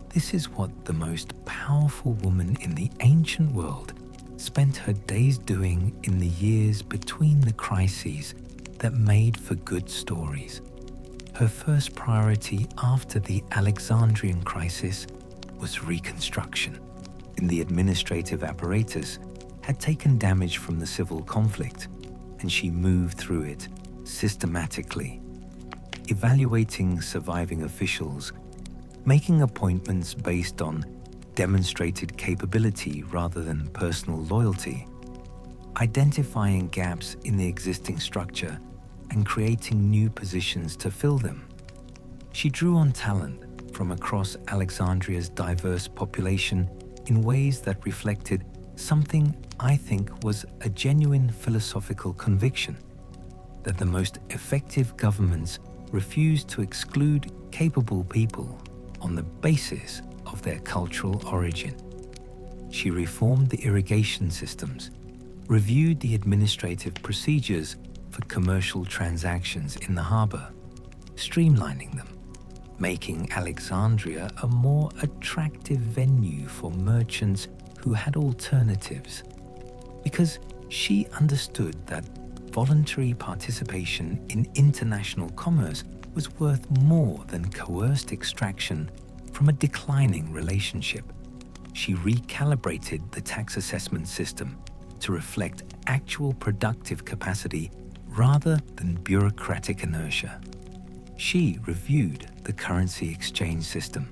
A: This is what the most powerful woman in the ancient world spent her days doing in the years between the crises that made for good stories. Her first priority after the Alexandrian crisis was reconstruction. In the administrative apparatus had taken damage from the civil conflict, and she moved through it systematically, evaluating surviving officials, making appointments based on demonstrated capability rather than personal loyalty, identifying gaps in the existing structure and creating new positions to fill them. She drew on talent from across Alexandria's diverse population in ways that reflected something I think was a genuine philosophical conviction, that the most effective governments refused to exclude capable people on the basis of their cultural origin. She reformed the irrigation systems, reviewed the administrative procedures for commercial transactions in the harbor, streamlining them, making Alexandria a more attractive venue for merchants who had alternatives, because she understood that voluntary participation in international commerce was worth more than coerced extraction from a declining relationship. She recalibrated the tax assessment system to reflect actual productive capacity rather than bureaucratic inertia. She reviewed the currency exchange system.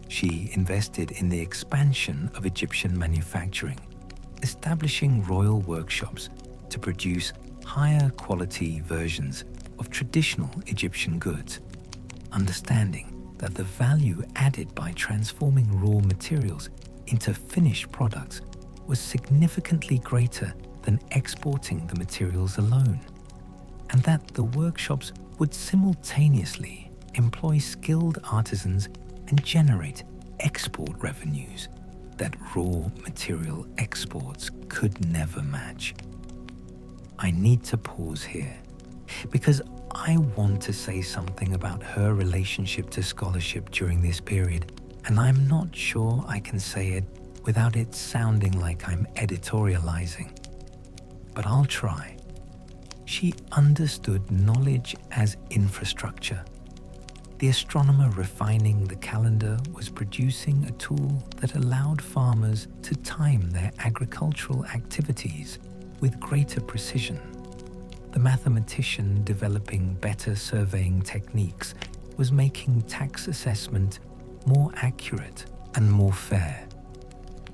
A: She invested in the expansion of Egyptian manufacturing, establishing royal workshops to produce higher quality versions of traditional Egyptian goods, understanding that the value added by transforming raw materials into finished products was significantly greater than exporting the materials alone, and that the workshops would simultaneously employ skilled artisans and generate export revenues that raw material exports could never match. I need to pause here because I want to say something about her relationship to scholarship during this period, and I'm not sure I can say it without it sounding like I'm editorializing. But I'll try. She understood knowledge as infrastructure. The astronomer refining the calendar was producing a tool that allowed farmers to time their agricultural activities with greater precision. The mathematician developing better surveying techniques was making tax assessment more accurate and more fair.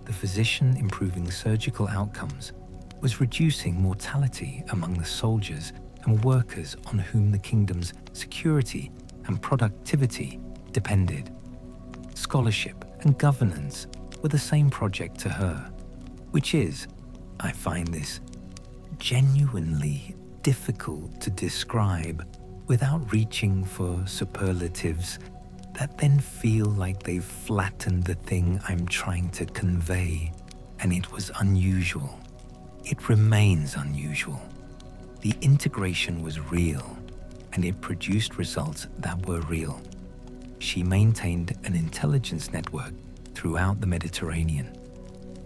A: The physician improving surgical outcomes was reducing mortality among the soldiers and workers on whom the kingdom's security and productivity depended. Scholarship and governance were the same project to her, which is, I find this genuinely difficult to describe without reaching for superlatives that then feel like they've flattened the thing I'm trying to convey, and it was unusual. It remains unusual. The integration was real, and it produced results that were real. She maintained an intelligence network throughout the Mediterranean,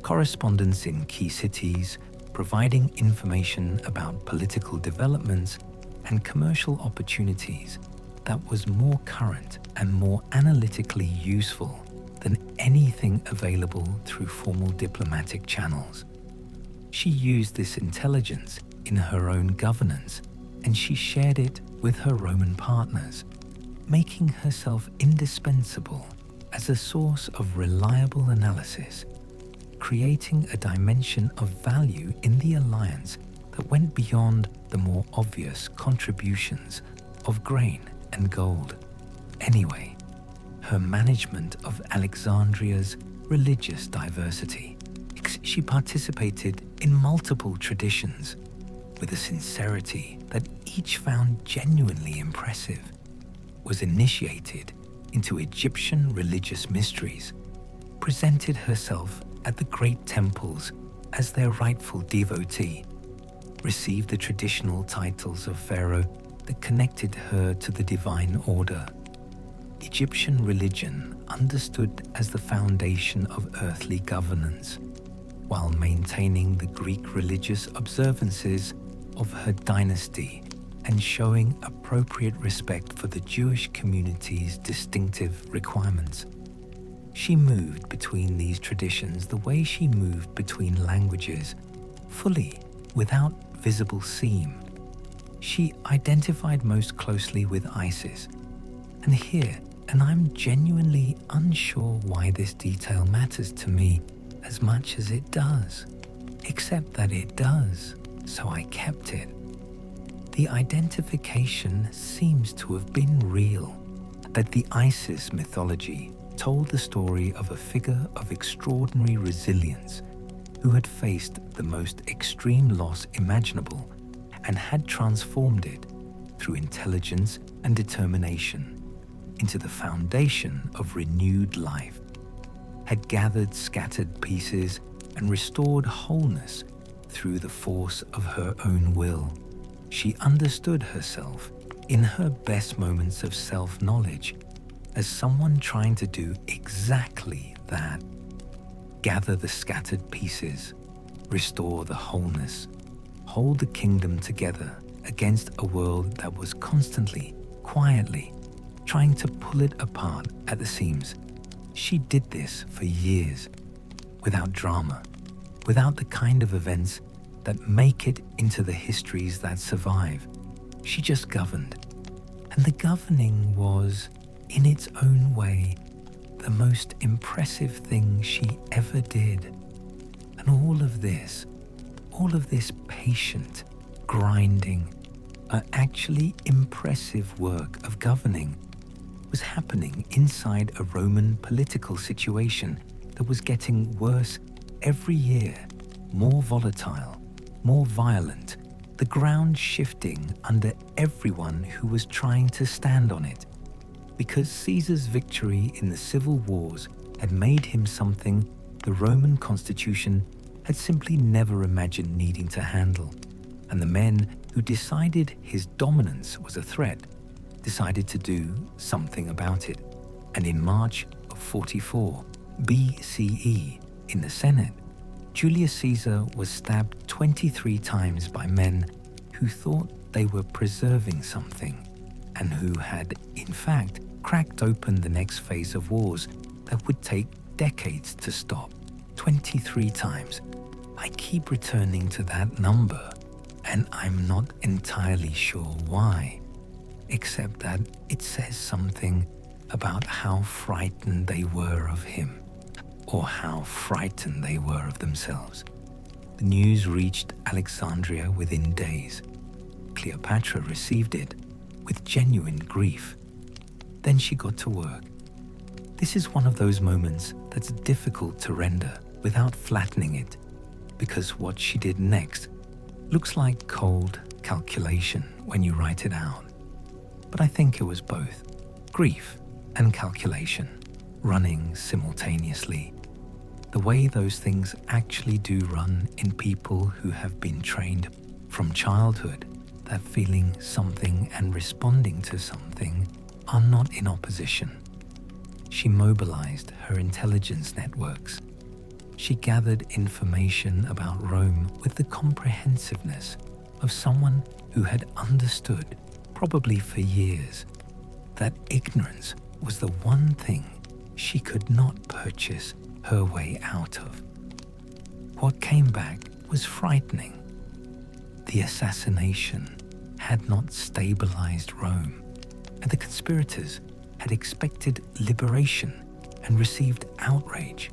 A: correspondence in key cities, providing information about political developments and commercial opportunities that was more current and more analytically useful than anything available through formal diplomatic channels. She used this intelligence in her own governance, and she shared it with her Roman partners, making herself indispensable as a source of reliable analysis, creating a dimension of value in the alliance that went beyond the more obvious contributions of grain and gold. Anyway, her management of Alexandria's religious diversity. She participated in multiple traditions with a sincerity that each found genuinely impressive, was initiated into Egyptian religious mysteries, presented herself at the great temples as their rightful devotee, received the traditional titles of pharaoh that connected her to the divine order. Egyptian religion understood as the foundation of earthly governance, while maintaining the Greek religious observances of her dynasty and showing appropriate respect for the Jewish community's distinctive requirements. She moved between these traditions the way she moved between languages, fully, without visible seam. She identified most closely with Isis. And I'm genuinely unsure why this detail matters to me as much as it does, except that it does, so I kept it. The identification seems to have been real, that the Isis mythology told the story of a figure of extraordinary resilience who had faced the most extreme loss imaginable and had transformed it through intelligence and determination into the foundation of renewed life, had gathered scattered pieces and restored wholeness through the force of her own will. She understood herself in her best moments of self-knowledge as someone trying to do exactly that. Gather the scattered pieces, restore the wholeness, hold the kingdom together against a world that was constantly, quietly, trying to pull it apart at the seams. She did this for years, without drama, without the kind of events that make it into the histories that survive. She just governed. And the governing was, in its own way, the most impressive thing she ever did. And all of this patient grinding, actually impressive work of governing was happening inside a Roman political situation that was getting worse every year, more volatile, more violent, the ground shifting under everyone who was trying to stand on it. Because Caesar's victory in the civil wars had made him something the Roman constitution had simply never imagined needing to handle, and the men who decided his dominance was a threat decided to do something about it. And in March of 44 BCE, in the Senate, Julius Caesar was stabbed 23 times by men who thought they were preserving something, and who had, in fact, cracked open the next phase of wars that would take decades to stop. 23 times. I keep returning to that number, and I'm not entirely sure why, except that it says something about how frightened they were of him, or how frightened they were of themselves. The news reached Alexandria within days. Cleopatra received it with genuine grief. Then she got to work. This is one of those moments that's difficult to render without flattening it, because what she did next looks like cold calculation when you write it out. But I think it was both grief and calculation running simultaneously, the way those things actually do run in people who have been trained from childhood that feeling something and responding to something are not in opposition. She mobilized her intelligence networks. She gathered information about Rome with the comprehensiveness of someone who had understood, probably for years, that ignorance was the one thing she could not purchase her way out of. What came back was frightening. The assassination had not stabilized Rome, and the conspirators had expected liberation and received outrage.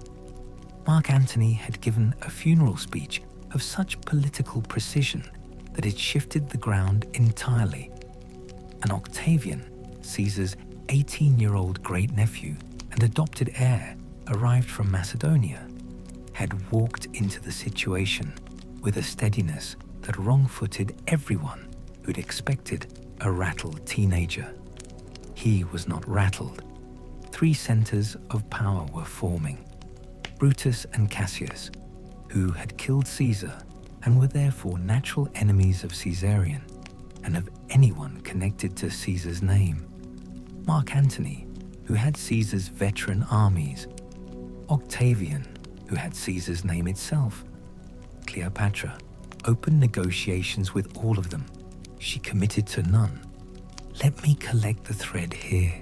A: Mark Antony had given a funeral speech of such political precision that it shifted the ground entirely. And Octavian, Caesar's 18-year-old great-nephew and adopted heir arrived from Macedonia, had walked into the situation with a steadiness that wrong-footed everyone who'd expected a rattled teenager. He was not rattled. 3 centers of power were forming: Brutus and Cassius, who had killed Caesar and were therefore natural enemies of Caesarion and of anyone connected to Caesar's name; Mark Antony, who had Caesar's veteran armies; Octavian, who had Caesar's name itself; Cleopatra opened negotiations with all of them. She committed to none. Let me collect the thread here,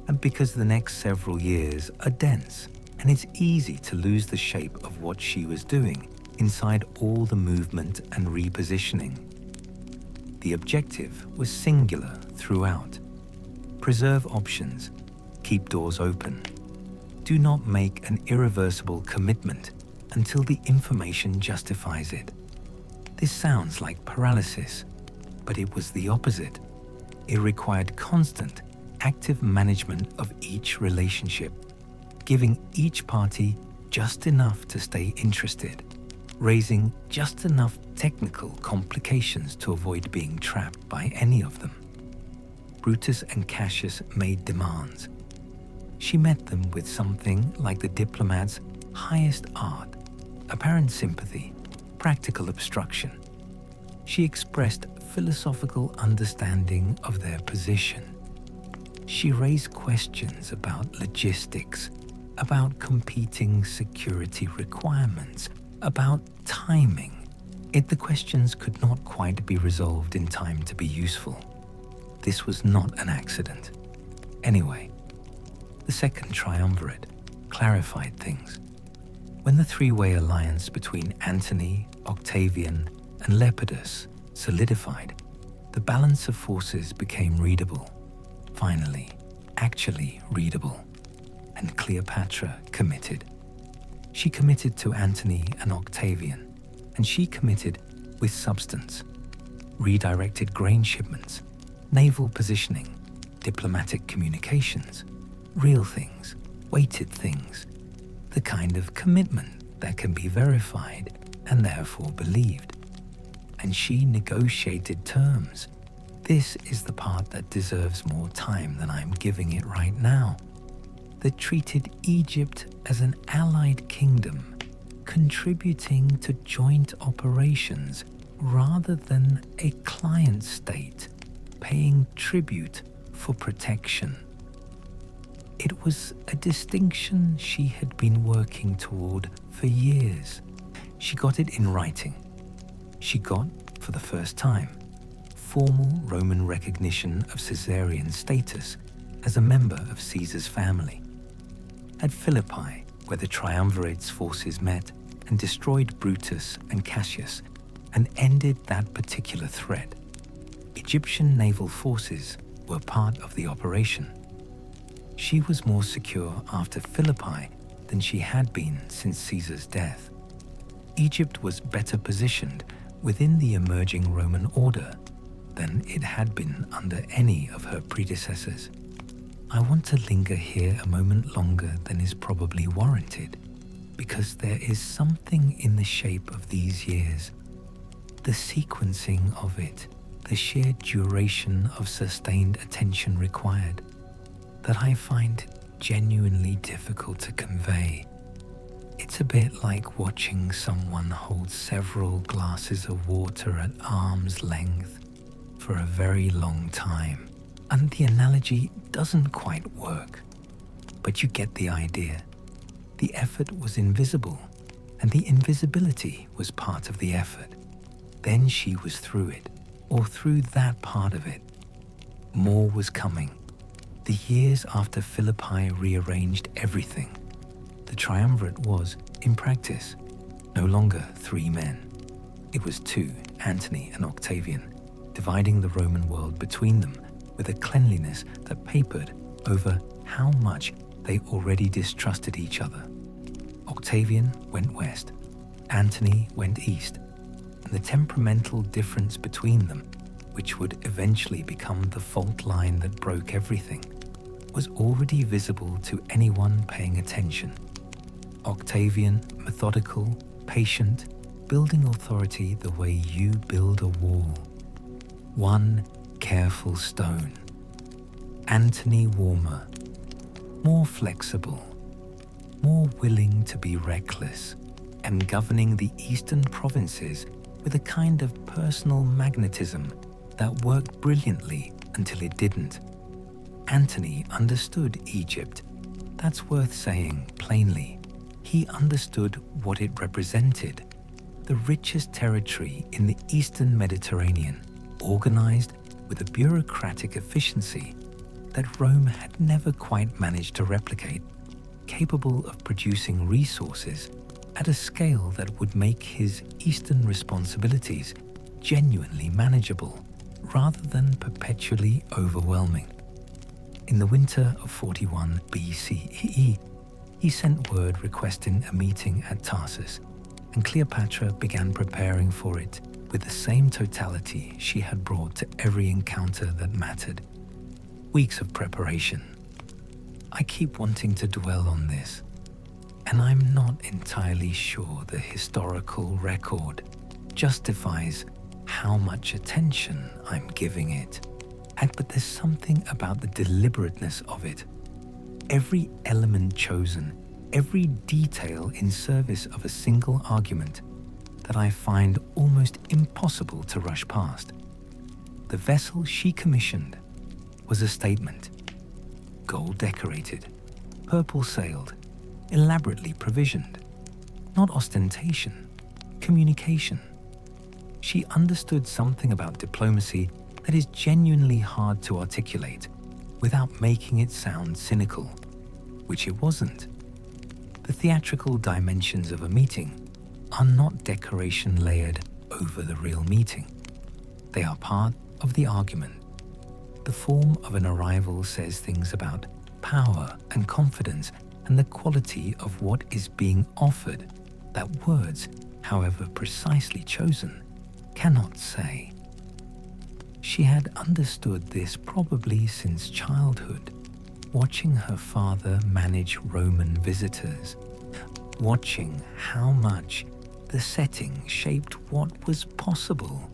A: and because the next several years are dense, and it's easy to lose the shape of what she was doing inside all the movement and repositioning. The objective was singular throughout. Preserve options, keep doors open. Do not make an irreversible commitment until the information justifies it. This sounds like paralysis, but it was the opposite. It required constant, active management of each relationship, giving each party just enough to stay interested, raising just enough technical complications to avoid being trapped by any of them. Brutus and Cassius made demands. She met them with something like the diplomat's highest art: apparent sympathy, practical obstruction. She expressed philosophical understanding of their position. She raised questions about logistics, about competing security requirements, about timing. Yet the questions could not quite be resolved in time to be useful. This was not an accident. Anyway, the second triumvirate clarified things. When the three-way alliance between Antony, Octavian, and Lepidus solidified, the balance of forces became readable. Finally, actually readable. And Cleopatra committed. She committed to Antony and Octavian, and she committed with substance. Redirected grain shipments, naval positioning, diplomatic communications, real things, weighted things, the kind of commitment that can be verified and therefore believed. And she negotiated terms. This is the part that deserves more time than I'm giving it right now. That treated Egypt as an allied kingdom, contributing to joint operations rather than a client state, paying tribute for protection. It was a distinction she had been working toward for years. She got it in writing. She got, for the first time, formal Roman recognition of Caesarian status as a member of Caesar's family. At Philippi, where the triumvirate's forces met and destroyed Brutus and Cassius and ended that particular threat, Egyptian naval forces were part of the operation. She was more secure after Philippi than she had been since Caesar's death. Egypt was better positioned within the emerging Roman order than it had been under any of her predecessors. I want to linger here a moment longer than is probably warranted, because there is something in the shape of these years, the sequencing of it, the sheer duration of sustained attention required, that I find genuinely difficult to convey. It's a bit like watching someone hold several glasses of water at arm's length for a very long time, and the analogy doesn't quite work. But you get the idea. The effort was invisible, and the invisibility was part of the effort. Then she was through it, or through that part of it. More was coming. The years after Philippi rearranged everything, the triumvirate was, in practice, no longer 3 men. It was 2, Antony and Octavian, dividing the Roman world between them with a cleanliness that papered over how much they already distrusted each other. Octavian went west, Antony went east, and the temperamental difference between them, which would eventually become the fault line that broke everything, was already visible to anyone paying attention. Octavian, methodical, patient, building authority the way you build a wall. One careful stone. Antony warmer, more flexible, more willing to be reckless, and governing the eastern provinces with a kind of personal magnetism that worked brilliantly until it didn't. Antony understood Egypt. That's worth saying plainly. He understood what it represented, the richest territory in the eastern Mediterranean, organized with a bureaucratic efficiency that Rome had never quite managed to replicate, capable of producing resources at a scale that would make his eastern responsibilities genuinely manageable, rather than perpetually overwhelming. In the winter of 41 BCE, he sent word requesting a meeting at Tarsus, and Cleopatra began preparing for it with the same totality she had brought to every encounter that mattered. Weeks of preparation. I keep wanting to dwell on this, and I'm not entirely sure the historical record justifies how much attention I'm giving it. But there's something about the deliberateness of it. Every element chosen, every detail in service of a single argument that I find almost impossible to rush past. The vessel she commissioned was a statement. Gold decorated, purple sailed, elaborately provisioned. Not ostentation, communication. She understood something about diplomacy that is genuinely hard to articulate without making it sound cynical, which it wasn't. The theatrical dimensions of a meeting are not decoration layered over the real meeting. They are part of the argument. The form of an arrival says things about power and confidence and the quality of what is being offered that words, however precisely chosen, cannot say. She had understood this probably since childhood, watching her father manage Roman visitors, watching how much the setting shaped what was possible.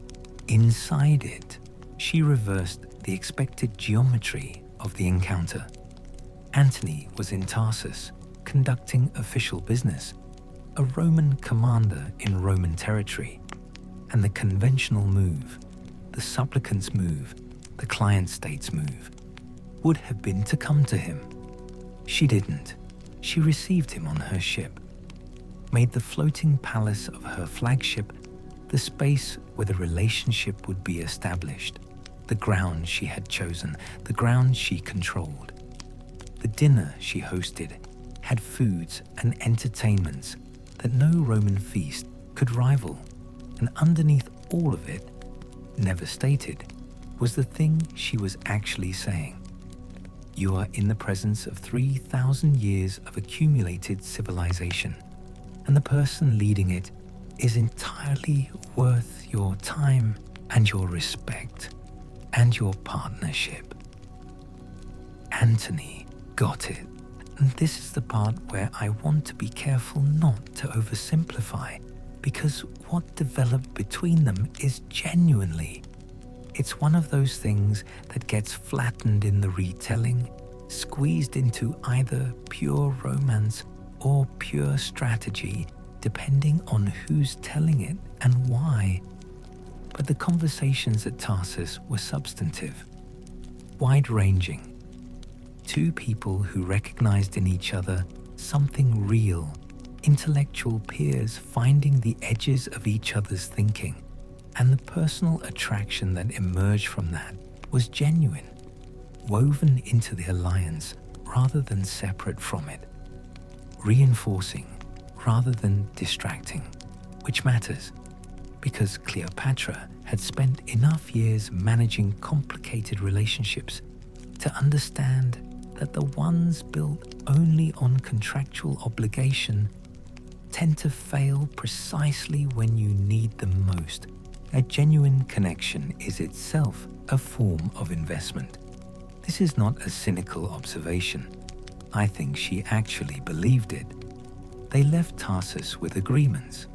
A: Inside it, she reversed the expected geometry of the encounter. Antony was in Tarsus, conducting official business, a Roman commander in Roman territory, and the conventional move, the supplicant's move, the client state's move, would have been to come to him. She didn't. She received him on her ship, made the floating palace of her flagship the space where the relationship would be established, the ground she had chosen, the ground she controlled. The dinner she hosted had foods and entertainments that no Roman feast could rival, and underneath all of it, never stated, was the thing she was actually saying. You are in the presence of 3,000 years of accumulated civilization, and the person leading it is entirely worth your time and your respect and your partnership. Antony got it, and this is the part where I want to be careful not to oversimplify, because what developed between them is genuinely. It's one of those things that gets flattened in the retelling, squeezed into either pure romance or pure strategy, depending on who's telling it and why. But the conversations at Tarsus were substantive, wide-ranging. Two people who recognized in each other something real, intellectual peers finding the edges of each other's thinking, and the personal attraction that emerged from that was genuine, woven into the alliance rather than separate from it, reinforcing rather than distracting, which matters because Cleopatra had spent enough years managing complicated relationships to understand that the ones built only on contractual obligation tend to fail precisely when you need them most. A genuine connection is itself a form of investment. This is not a cynical observation. I think she actually believed it. They left Tarsus with agreements,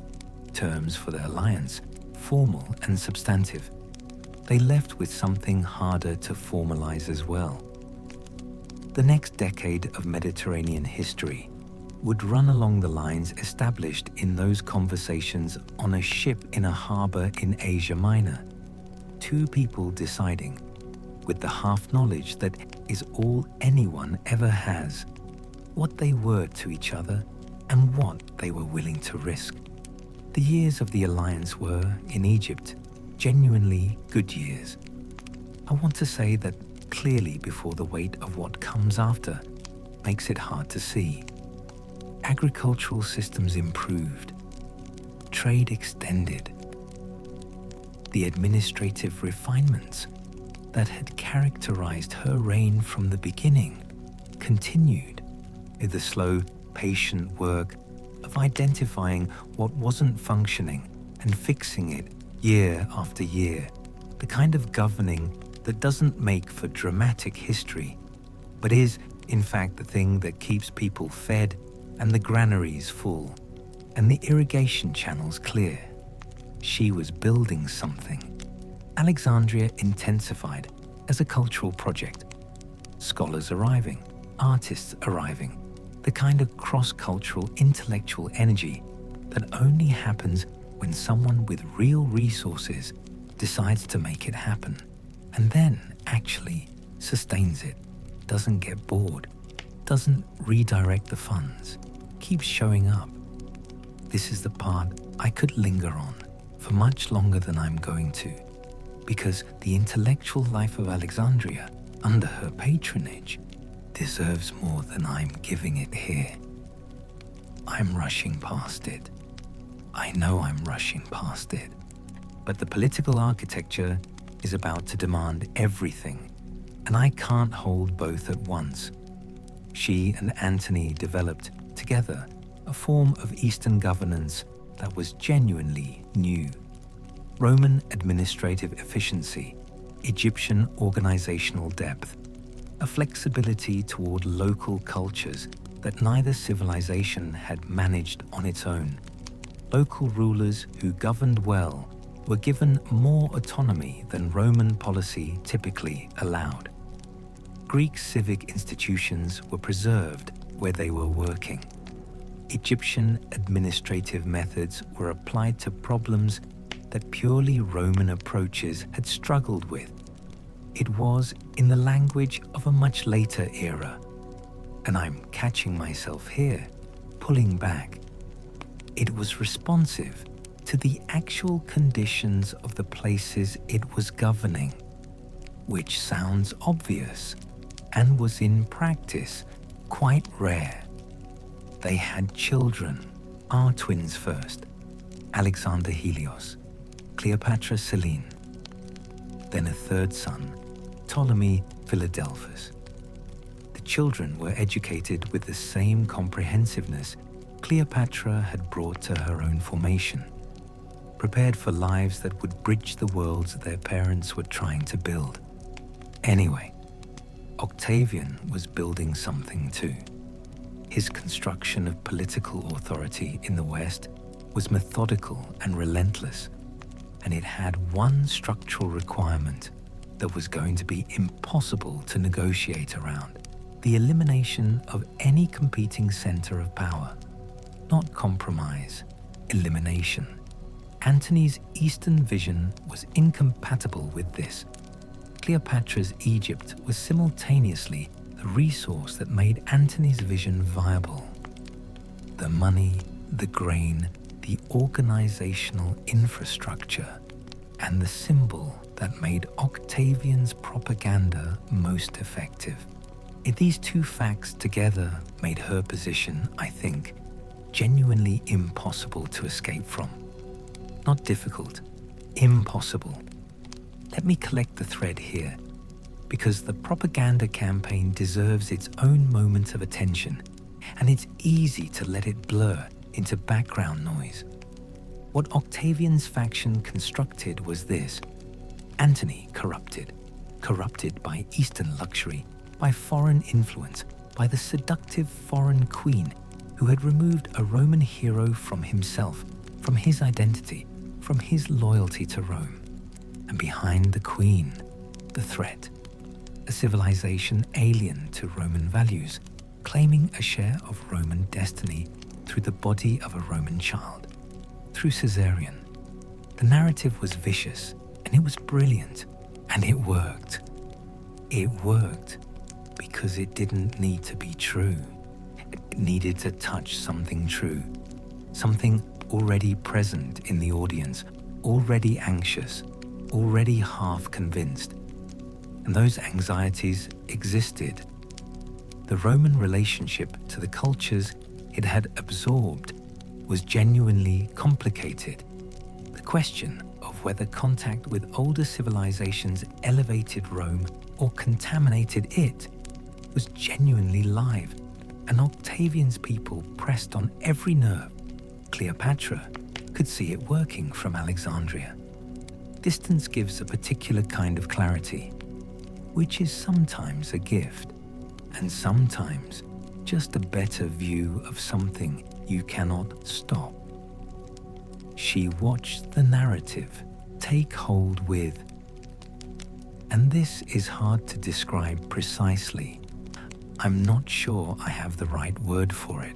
A: terms for the alliance, formal and substantive. They left with something harder to formalize as well. The next decade of Mediterranean history would run along the lines established in those conversations on a ship in a harbor in Asia Minor. Two people deciding, with the half-knowledge that is all anyone ever has, what they were to each other and what they were willing to risk. The years of the alliance were, in Egypt, genuinely good years. I want to say that clearly before the weight of what comes after makes it hard to see. Agricultural systems improved, trade extended. The administrative refinements that had characterized her reign from the beginning continued with the slow, patient work of identifying what wasn't functioning and fixing it year after year, the kind of governing that doesn't make for dramatic history, but is, in fact, the thing that keeps people fed and the granaries full and the irrigation channels clear. She was building something. Alexandria intensified as a cultural project. Scholars arriving, artists arriving, the kind of cross-cultural intellectual energy that only happens when someone with real resources decides to make it happen, and then actually sustains it, doesn't get bored, doesn't redirect the funds, keeps showing up. This is the part I could linger on for much longer than I'm going to, because the intellectual life of Alexandria under her patronage deserves more than I'm giving it here. I'm rushing past it. I know I'm rushing past it. But the political architecture is about to demand everything, and I can't hold both at once. She and Antony developed, together, a form of Eastern governance that was genuinely new. Roman administrative efficiency, Egyptian organizational depth, a flexibility toward local cultures that neither civilization had managed on its own. Local rulers who governed well were given more autonomy than Roman policy typically allowed. Greek civic institutions were preserved where they were working. Egyptian administrative methods were applied to problems that purely Roman approaches had struggled with. It was in the language of a much later era, and I'm catching myself here, pulling back. It was responsive to the actual conditions of the places it was governing, which sounds obvious and was in practice quite rare. They had children, our twins first, Alexander Helios, Cleopatra Selene, then a third son, Ptolemy Philadelphus. The children were educated with the same comprehensiveness Cleopatra had brought to her own formation, prepared for lives that would bridge the worlds their parents were trying to build. Anyway, Octavian was building something too. His construction of political authority in the West was methodical and relentless, and it had one structural requirement that was going to be impossible to negotiate around: the elimination of any competing center of power. Not compromise, elimination. Antony's Eastern vision was incompatible with this. Cleopatra's Egypt was simultaneously the resource that made Antony's vision viable. The money, the grain, the organizational infrastructure, and the symbol that made Octavian's propaganda most effective. These two facts together made her position, I think, genuinely impossible to escape from. Not difficult, impossible. Let me collect the thread here, because the propaganda campaign deserves its own moment of attention, and it's easy to let it blur into background noise. What Octavian's faction constructed was this: Antony corrupted by Eastern luxury, by foreign influence, by the seductive foreign queen who had removed a Roman hero from himself, from his identity, from his loyalty to Rome. And behind the queen, the threat, a civilization alien to Roman values, claiming a share of Roman destiny through the body of a Roman child, through Caesarion. The narrative was vicious, and it was brilliant, and it worked. It worked because it didn't need to be true. It needed to touch something true, something already present in the audience, already anxious, already half convinced. And those anxieties existed. The Roman relationship to the cultures it had absorbed was genuinely complicated. The question of whether contact with older civilizations elevated Rome or contaminated it was genuinely live, and Octavian's people pressed on every nerve. Cleopatra could see it working from Alexandria. Distance gives a particular kind of clarity, which is sometimes a gift, and sometimes just a better view of something you cannot stop. She watched the narrative take hold with, and this is hard to describe precisely. I'm not sure I have the right word for it.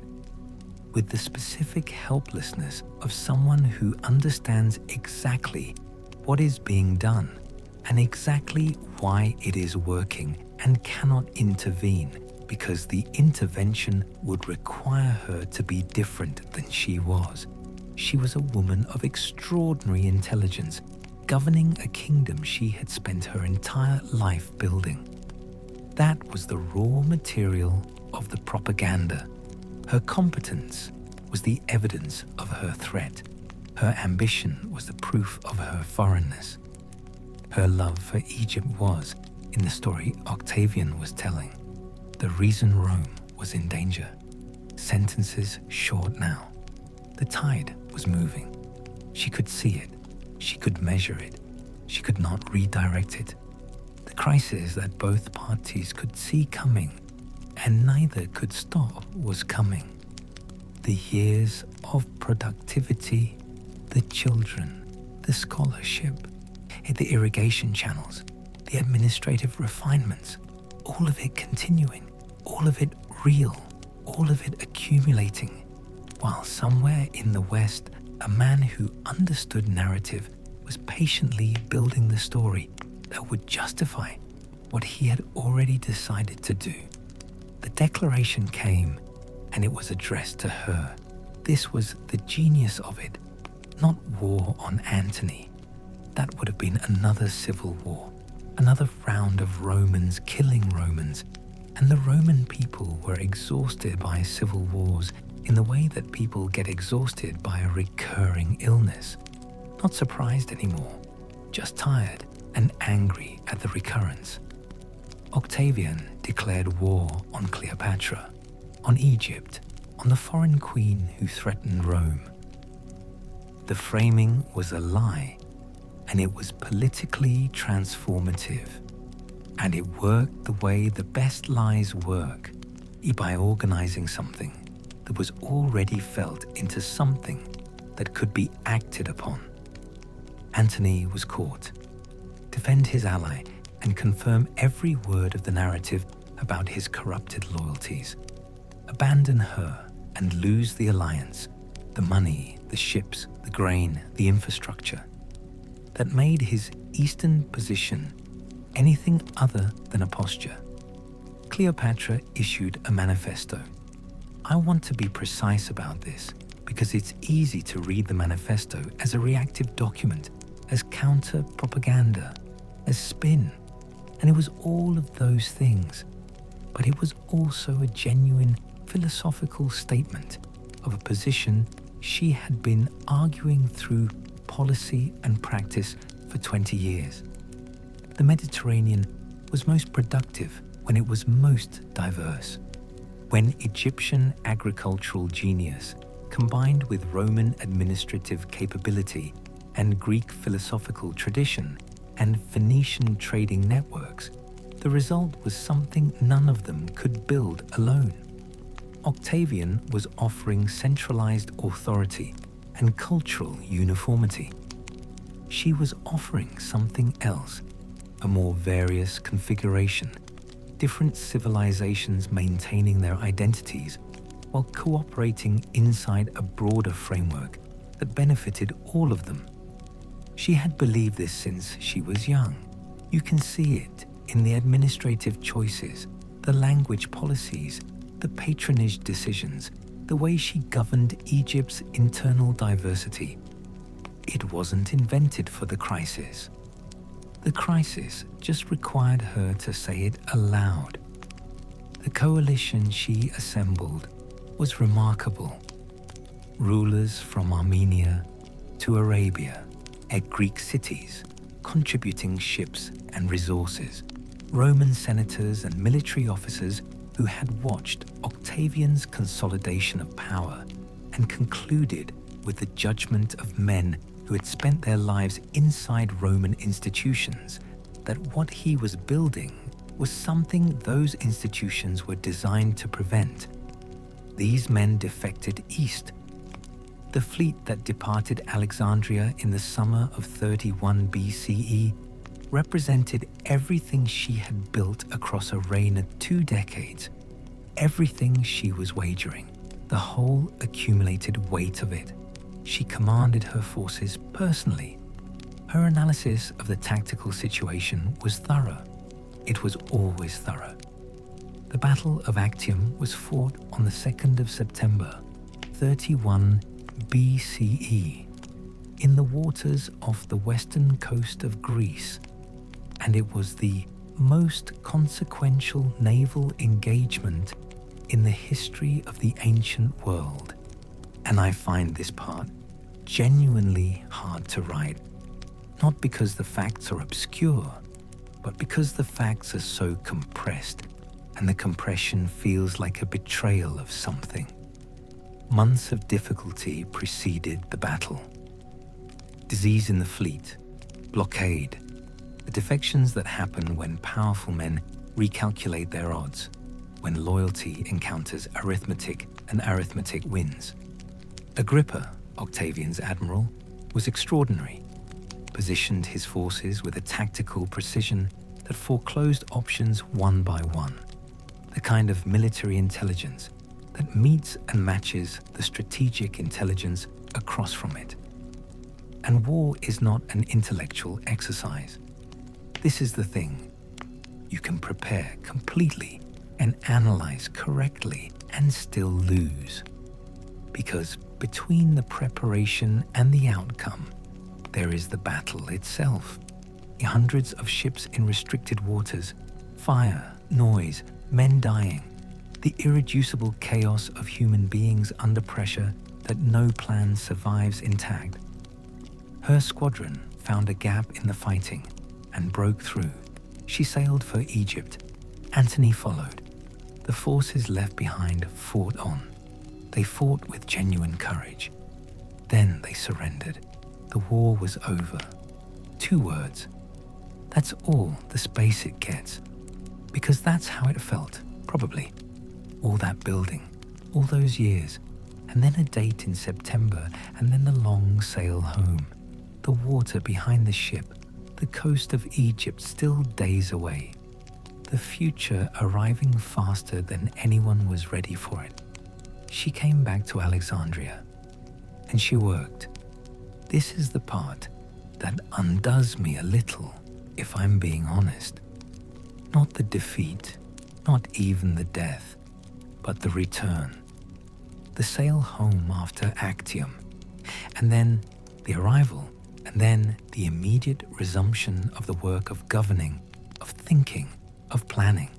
A: With the specific helplessness of someone who understands exactly what is being done and exactly why it is working and cannot intervene because the intervention would require her to be different than she was. She was a woman of extraordinary intelligence, governing a kingdom she had spent her entire life building. That was the raw material of the propaganda. Her competence was the evidence of her threat. Her ambition was the proof of her foreignness. Her love for Egypt was, in the story Octavian was telling, the reason Rome was in danger. Sentences short now. The tide was moving. She could see it. She could measure it. She could not redirect it. The crisis that both parties could see coming, and neither could stop, was coming. The years of productivity, the children, the scholarship, the irrigation channels, the administrative refinements, all of it continuing, all of it real, all of it accumulating, while somewhere in the West, a man who understood narrative was patiently building the story that would justify what he had already decided to do. The declaration came, and it was addressed to her. This was the genius of it, not war on Antony. That would have been another civil war, another round of Romans killing Romans, and the Roman people were exhausted by civil wars in the way that people get exhausted by a recurring illness. Not surprised anymore, just tired and angry at the recurrence. Octavian declared war on Cleopatra, on Egypt, on the foreign queen who threatened Rome. The framing was a lie, and it was politically transformative. And it worked the way the best lies work, by organizing something that was already felt into something that could be acted upon. Antony was caught. Defend his ally and confirm every word of the narrative about his corrupted loyalties. Abandon her and lose the alliance, the money, the ships, the grain, the infrastructure, that made his eastern position anything other than a posture. Cleopatra issued a manifesto. I want to be precise about this because it's easy to read the manifesto as a reactive document, as counter-propaganda, as spin, and it was all of those things. But it was also a genuine philosophical statement of a position she had been arguing through policy and practice for 20 years. The Mediterranean was most productive when it was most diverse, when Egyptian agricultural genius combined with Roman administrative capability and Greek philosophical tradition and Phoenician trading networks. The result was something none of them could build alone. Octavian was offering centralized authority and cultural uniformity. She was offering something else, a more various configuration, different civilizations maintaining their identities while cooperating inside a broader framework that benefited all of them. She had believed this since she was young. You can see it in the administrative choices, the language policies, the patronage decisions, the way she governed Egypt's internal diversity. It wasn't invented for the crisis. The crisis just required her to say it aloud. The coalition she assembled was remarkable. Rulers from Armenia to Arabia, at Greek cities, contributing ships and resources, Roman senators and military officers who had watched Octavian's consolidation of power and concluded with the judgment of men who had spent their lives inside Roman institutions that what he was building was something those institutions were designed to prevent. These men defected east. The fleet that departed Alexandria in the summer of 31 BCE represented everything she had built across a reign of 2 decades, everything she was wagering, the whole accumulated weight of it. She commanded her forces personally. Her analysis of the tactical situation was thorough. It was always thorough. The Battle of Actium was fought on the 2nd of September, 31 BCE, in the waters off the western coast of Greece, and it was the most consequential naval engagement in the history of the ancient world. And I find this part genuinely hard to write, not because the facts are obscure, but because the facts are so compressed, and the compression feels like a betrayal of something. Months of difficulty preceded the battle. Disease in the fleet, blockade, the defections that happen when powerful men recalculate their odds, when loyalty encounters arithmetic and arithmetic wins. Agrippa, Octavian's admiral, was extraordinary, positioned his forces with a tactical precision that foreclosed options one by one, the kind of military intelligence that meets and matches the strategic intelligence across from it. And war is not an intellectual exercise. This is the thing. You can prepare completely and analyze correctly and still lose. Because between the preparation and the outcome, there is the battle itself. Hundreds of ships in restricted waters, fire, noise, men dying, the irreducible chaos of human beings under pressure that no plan survives intact. Her squadron found a gap in the fighting and broke through. She sailed for Egypt. Antony followed. The forces left behind fought on. They fought with genuine courage. Then they surrendered. The war was over. 2 words. That's all the space it gets. Because that's how it felt, probably. All that building, all those years, and then a date in September, and then the long sail home. The water behind the ship, the coast of Egypt still days away. The future arriving faster than anyone was ready for it. She came back to Alexandria. and she worked. This is the part that undoes me a little, if I'm being honest. Not the defeat, not even the death, but the return. The sail home after Actium, and then the arrival, and then the immediate resumption of the work of governing, of thinking, of planning.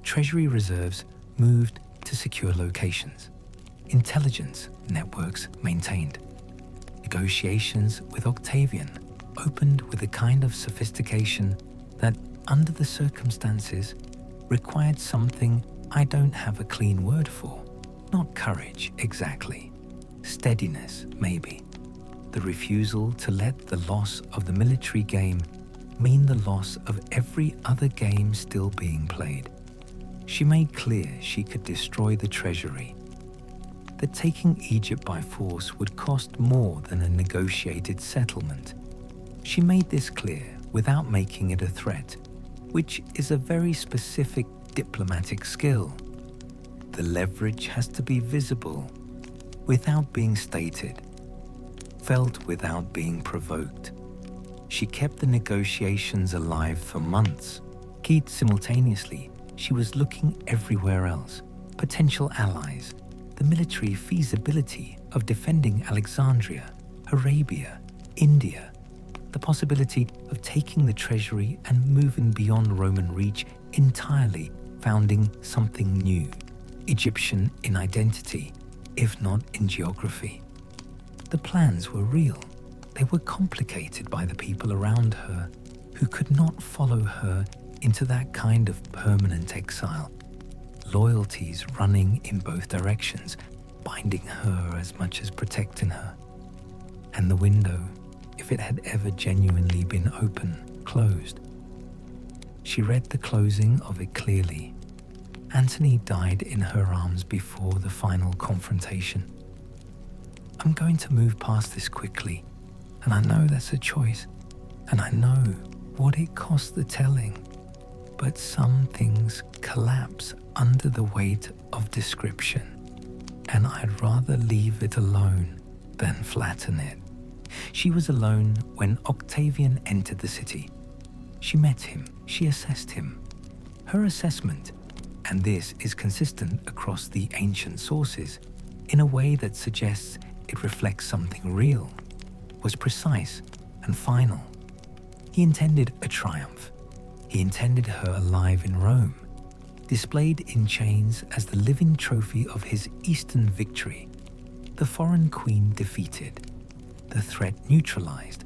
A: Treasury reserves moved to secure locations. Intelligence networks maintained. Negotiations with Octavian opened with a kind of sophistication that, under the circumstances, required something I don't have a clean word for. Not courage, exactly. Steadiness, maybe. The refusal to let the loss of the military game mean the loss of every other game still being played. She made clear she could destroy the treasury, that taking Egypt by force would cost more than a negotiated settlement. She made this clear without making it a threat, which is a very specific diplomatic skill. The leverage has to be visible, without being stated, felt without being provoked. She kept the negotiations alive for months. Keyed simultaneously, she was looking everywhere else. Potential allies, the military feasibility of defending Alexandria, Arabia, India, the possibility of taking the treasury and moving beyond Roman reach entirely, founding something new, Egyptian in identity, if not in geography. The plans were real. They were complicated by the people around her who could not follow her into that kind of permanent exile. Loyalties running in both directions, binding her as much as protecting her. And the window, if it had ever genuinely been open, closed. She read the closing of it clearly. Antony died in her arms before the final confrontation. I'm going to move past this quickly, and I know that's a choice, and I know what it costs the telling. But some things collapse under the weight of description, and I'd rather leave it alone than flatten it. She was alone when Octavian entered the city. She met him, she assessed him. Her assessment, and this is consistent across the ancient sources, in a way that suggests it reflects something real, was precise and final. He intended a triumph. He intended her alive in Rome, displayed in chains as the living trophy of his Eastern victory, the foreign queen defeated, the threat neutralized,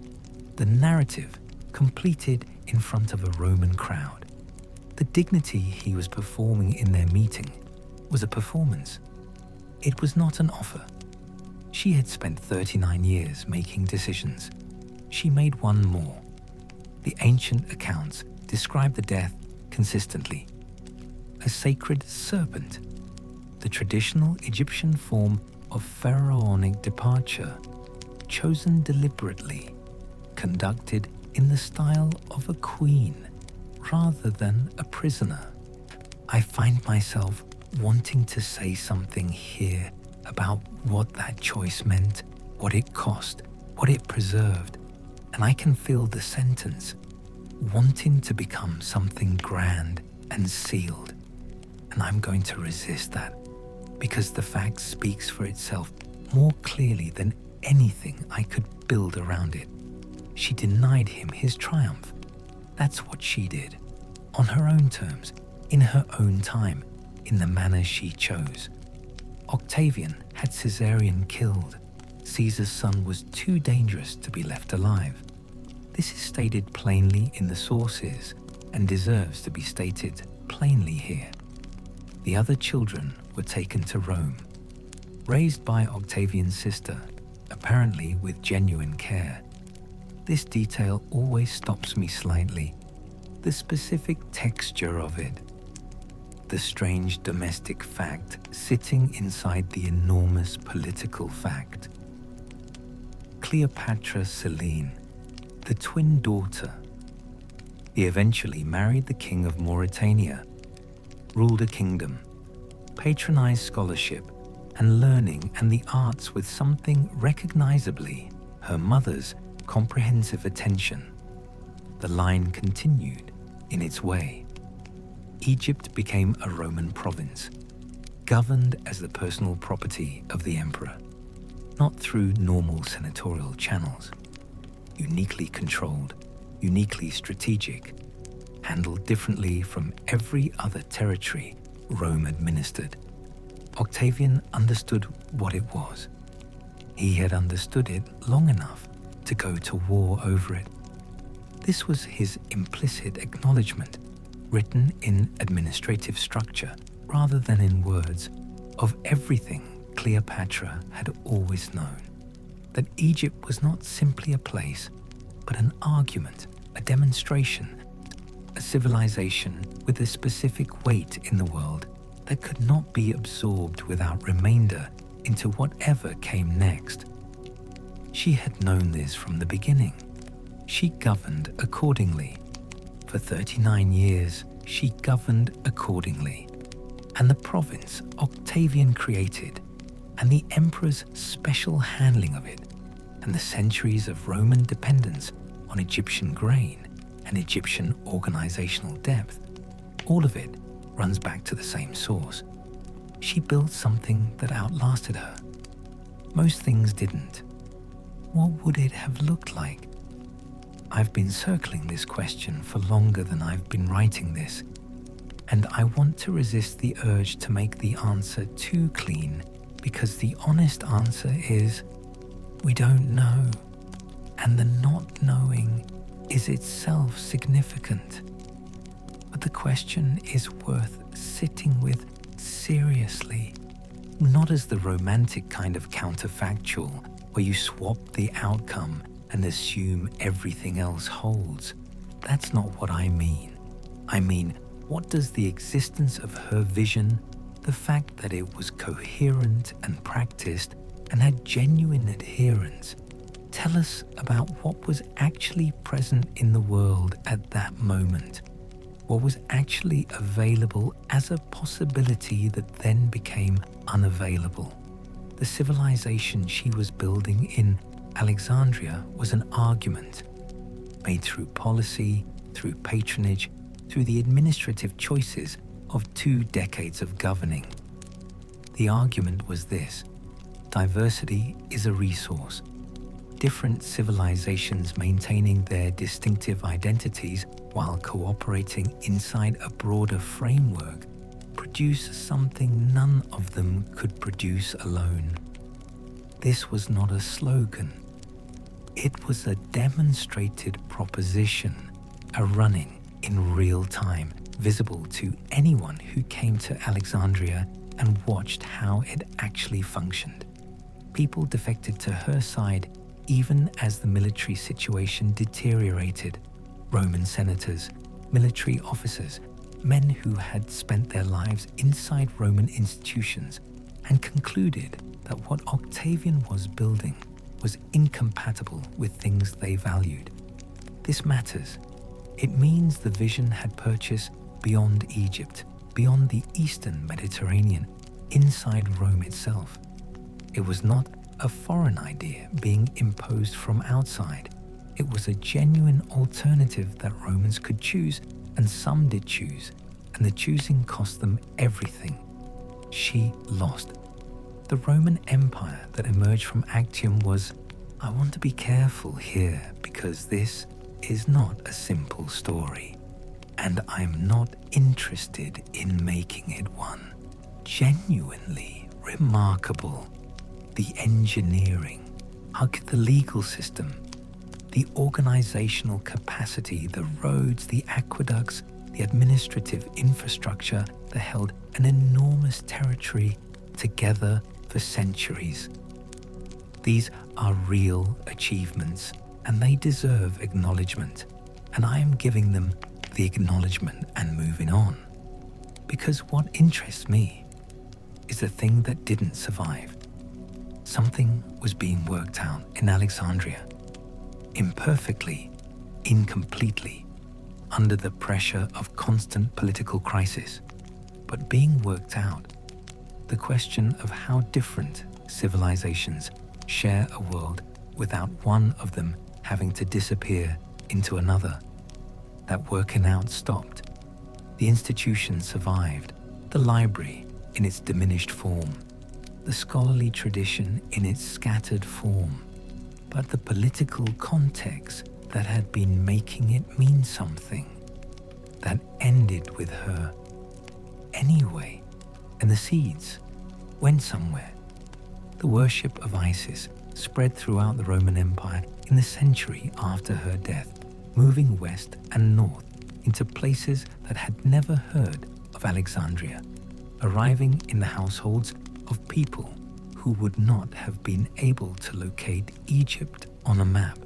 A: the narrative completed in front of a Roman crowd. The dignity he was performing in their meeting was a performance. It was not an offer. She had spent 39 years making decisions. She made one more. The ancient accounts describe the death consistently. A sacred serpent, the traditional Egyptian form of pharaonic departure, chosen deliberately, conducted in the style of a queen rather than a prisoner. I find myself wanting to say something here about what that choice meant, what it cost, what it preserved, and I can feel the sentence, wanting to become something grand and sealed. And I'm going to resist that, because the fact speaks for itself more clearly than anything I could build around it. She denied him his triumph. That's what she did, on her own terms, in her own time, in the manner she chose. Octavian had Caesarion killed. Caesar's son was too dangerous to be left alive. This is stated plainly in the sources and deserves to be stated plainly here. The other children were taken to Rome, raised by Octavian's sister, apparently with genuine care. This detail always stops me slightly. The specific texture of it. The strange domestic fact sitting inside the enormous political fact. Cleopatra VII, the twin daughter. He eventually married the king of Mauritania, ruled a kingdom, patronized scholarship, and learning and the arts with something recognizably her mother's comprehensive attention, the line continued in its way. Egypt became a Roman province, governed as the personal property of the emperor, not through normal senatorial channels. Uniquely controlled, uniquely strategic, handled differently from every other territory Rome administered. Octavian understood what it was. He had understood it long enough to go to war over it. This was his implicit acknowledgement, written in administrative structure rather than in words, of everything Cleopatra had always known. That Egypt was not simply a place, but an argument, a demonstration, a civilization with a specific weight in the world that could not be absorbed without remainder into whatever came next. She had known this from the beginning. She governed accordingly. For 39 years, she governed accordingly. And the province Octavian created, and the emperor's special handling of it, and the centuries of Roman dependence on Egyptian grain and Egyptian organizational depth, all of it runs back to the same source. She built something that outlasted her. Most things didn't. What would it have looked like? I've been circling this question for longer than I've been writing this, and I want to resist the urge to make the answer too clean, because the honest answer is, we don't know, and the not knowing is itself significant. But the question is worth sitting with seriously, not as the romantic kind of counterfactual where you swap the outcome and assume everything else holds. That's not what I mean. I mean, what does the existence of her vision, the fact that it was coherent and practiced and had genuine adherence, tell us about what was actually present in the world at that moment? What was actually available as a possibility that then became unavailable? The civilization she was building in Alexandria was an argument, made through policy, through patronage, through the administrative choices of 2 decades of governing. The argument was this: diversity is a resource. Different civilizations maintaining their distinctive identities while cooperating inside a broader framework produce something none of them could produce alone. This was not a slogan. It was a demonstrated proposition, a running in real time, visible to anyone who came to Alexandria and watched how it actually functioned. People defected to her side even as the military situation deteriorated. Roman senators, military officers, men who had spent their lives inside Roman institutions and concluded that what Octavian was building was incompatible with things they valued. This matters. It means the vision had purchase beyond Egypt, beyond the Eastern Mediterranean, inside Rome itself. It was not a foreign idea being imposed from outside. It was a genuine alternative that Romans could choose, and some did choose, and the choosing cost them everything. She lost. The Roman Empire that emerged from Actium was, I want to be careful here because this is not a simple story, and I'm not interested in making it one. Genuinely remarkable. The engineering, the legal system, the organizational capacity, the roads, the aqueducts, the administrative infrastructure that held an enormous territory together for centuries. These are real achievements, and they deserve acknowledgement, and I am giving them the acknowledgement and moving on. Because what interests me is the thing that didn't survive. Something was being worked out in Alexandria, imperfectly, incompletely, under the pressure of constant political crisis, but being worked out. the question of how different civilizations share a world without one of them having to disappear into another. That working out stopped. The institution survived, the library in its diminished form, the scholarly tradition in its scattered form, but the political context that had been making it mean something, that ended with her anyway, and the seeds went somewhere. The worship of Isis spread throughout the Roman Empire in the century after her death, moving west and north into places that had never heard of Alexandria, arriving in the households of people who would not have been able to locate Egypt on a map.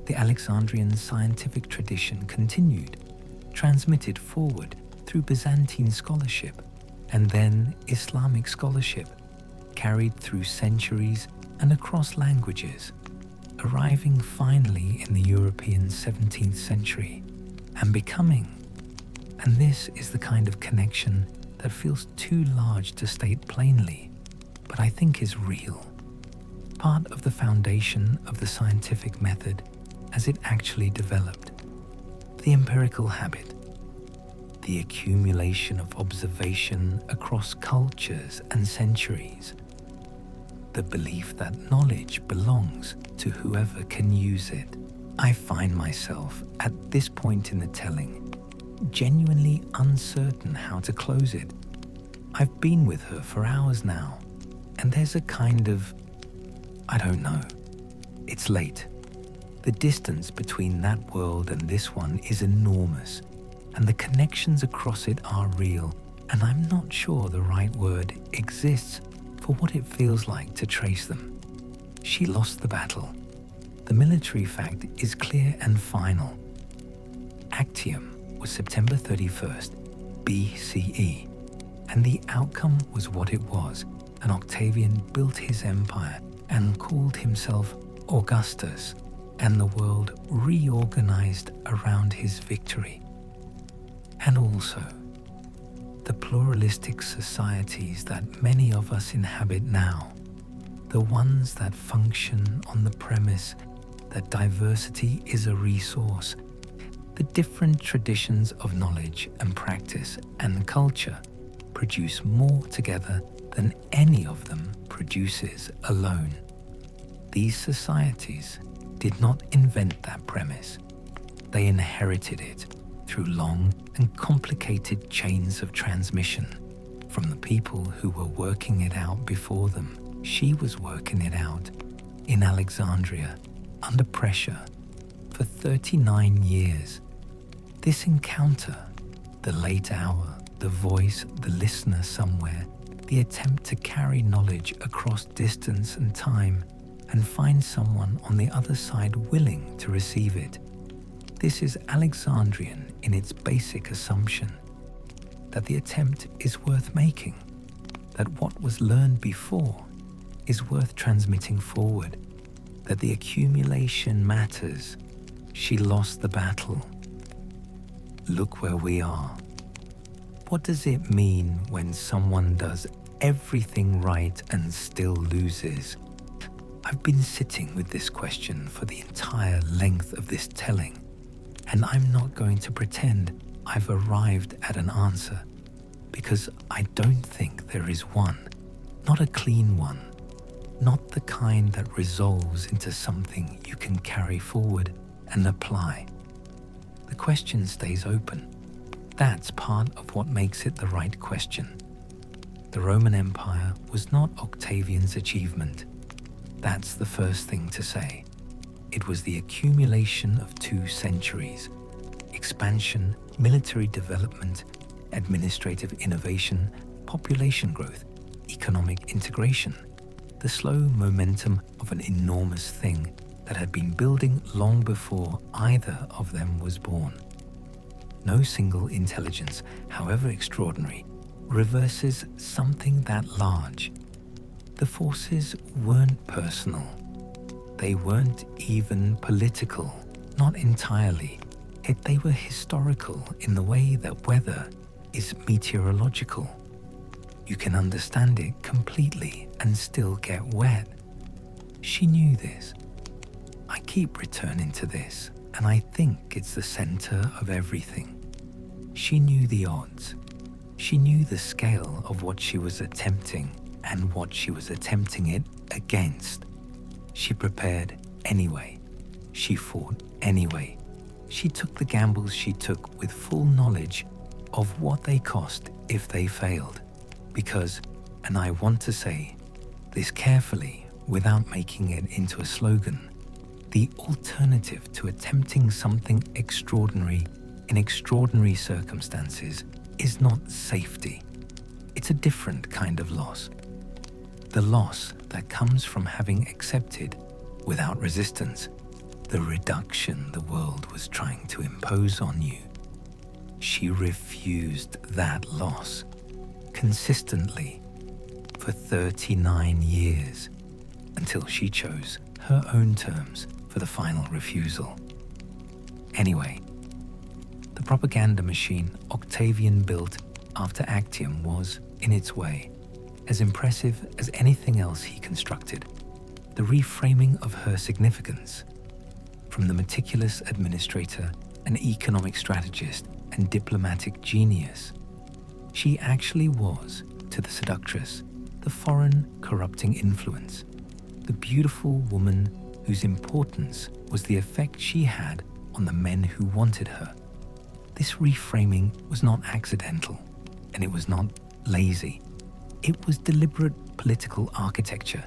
A: The Alexandrian scientific tradition continued, transmitted forward through Byzantine scholarship, and then Islamic scholarship, carried through centuries and across languages, arriving finally in the European 17th century and becoming. And this is the kind of connection that feels too large to state plainly, but I think is real. Part of the foundation of the scientific method as it actually developed. The empirical habit, the accumulation of observation across cultures and centuries, the belief that knowledge belongs to whoever can use it. I find myself at this point in the telling genuinely uncertain how to close it. I've been with her for hours now, and there's a kind of, I don't know, it's late. The distance between that world and this one is enormous, and the connections across it are real, and I'm not sure the right word exists for what it feels like to trace them. She lost the battle. The military fact is clear and final. Actium was September 31st, BCE, and the outcome was what it was. And Octavian built his empire and called himself Augustus, and the world reorganized around his victory. And also, the pluralistic societies that many of us inhabit now, the ones that function on the premise that diversity is a resource, the different traditions of knowledge and practice and culture produce more together than any of them produces alone. These societies did not invent that premise. They inherited it through long and complicated chains of transmission from the people who were working it out before them. She was working it out in Alexandria under pressure for 39 years. This encounter, the late hour, the voice, the listener somewhere, the attempt to carry knowledge across distance and time and find someone on the other side willing to receive it. This is Alexandrian in its basic assumption that the attempt is worth making, that what was learned before is worth transmitting forward, that the accumulation matters. She lost the battle. Look where we are. What does it mean when someone does everything right and still loses? I've been sitting with this question for the entire length of this telling, and I'm not going to pretend I've arrived at an answer, because I don't think there is one, not a clean one, not the kind that resolves into something you can carry forward and apply. The question stays open. That's part of what makes it the right question. The Roman Empire was not Octavian's achievement. That's the first thing to say. It was the accumulation of 2 centuries: expansion, military development, administrative innovation, population growth, economic integration, the slow momentum of an enormous thing that had been building long before either of them was born. No single intelligence, however extraordinary, reverses something that large. The forces weren't personal. They weren't even political, not entirely. Yet they were historical in the way that weather is meteorological. You can understand it completely and still get wet. She knew this. I keep returning to this, and I think it's the center of everything. She knew the odds. She knew the scale of what she was attempting and what she was attempting it against. She prepared anyway. She fought anyway. She took the gambles she took with full knowledge of what they cost if they failed. Because, and I want to say this carefully without making it into a slogan, the alternative to attempting something extraordinary in extraordinary circumstances is not safety. It's a different kind of loss. The loss that comes from having accepted, without resistance, the reduction the world was trying to impose on you. She refused that loss consistently for 39 years until she chose her own terms for the final refusal. Anyway, the propaganda machine Octavian built after Actium was, in its way, as impressive as anything else he constructed. The reframing of her significance, from the meticulous administrator and economic strategist and diplomatic genius, she actually was, to the seductress, the foreign corrupting influence, the beautiful woman whose importance was the effect she had on the men who wanted her. This reframing was not accidental, and it was not lazy. It was deliberate political architecture,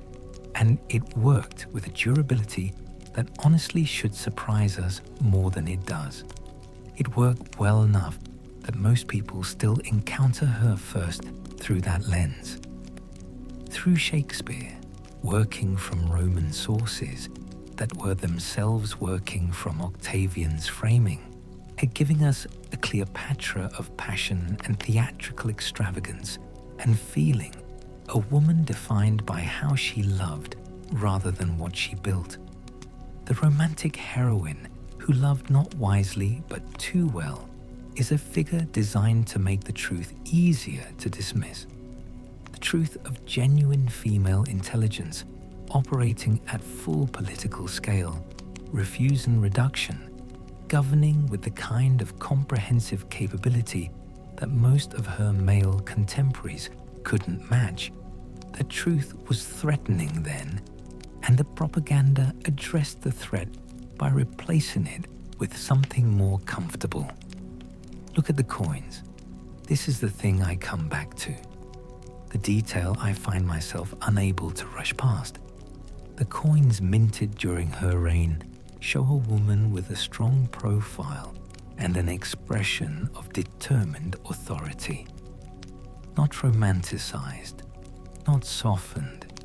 A: and it worked with a durability that honestly should surprise us more than it does. It worked well enough that most people still encounter her first through that lens. Through Shakespeare, working from Roman sources that were themselves working from Octavian's framing, and giving us a Cleopatra of passion and theatrical extravagance and feeling, a woman defined by how she loved rather than what she built. The romantic heroine who loved not wisely but too well is a figure designed to make the truth easier to dismiss. The truth of genuine female intelligence operating at full political scale, refuse and reduction, governing with the kind of comprehensive capability that most of her male contemporaries couldn't match. The truth was threatening then, and the propaganda addressed the threat by replacing it with something more comfortable. Look at the coins. This is the thing I come back to. The detail I find myself unable to rush past. The coins minted during her reign show a woman with a strong profile and an expression of determined authority. Not romanticized, not softened.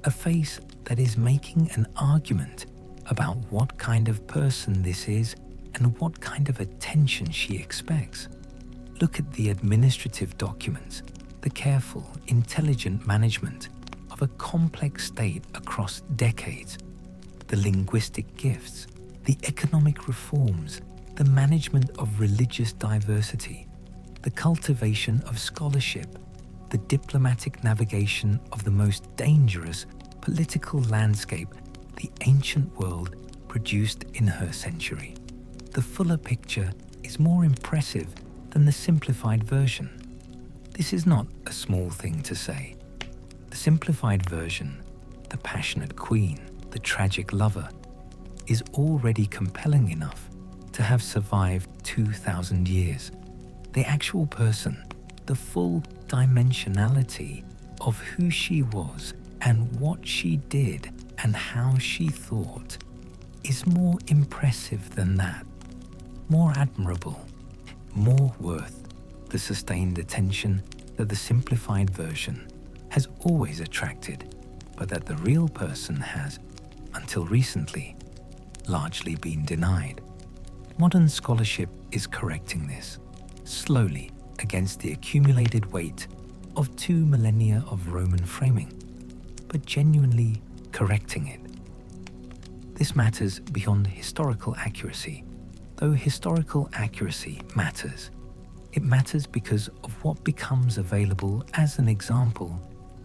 A: A face that is making an argument about what kind of person this is and what kind of attention she expects. Look at the administrative documents, the careful, intelligent management of a complex state across decades, the linguistic gifts, the economic reforms, the management of religious diversity, the cultivation of scholarship, the diplomatic navigation of the most dangerous political landscape the ancient world produced in her century. The fuller picture is more impressive than the simplified version. This is not a small thing to say. The simplified version, the passionate queen, the tragic lover, is already compelling enough to have survived 2,000 years. The actual person, the full dimensionality of who she was and what she did and how she thought, is more impressive than that, more admirable, more worth the sustained attention that the simplified version has always attracted, but that the real person has, until recently, largely been denied. Modern scholarship is correcting this, slowly against the accumulated weight of 2 millennia of Roman framing, but genuinely correcting it. This matters beyond historical accuracy, though historical accuracy matters. It matters because of what becomes available as an example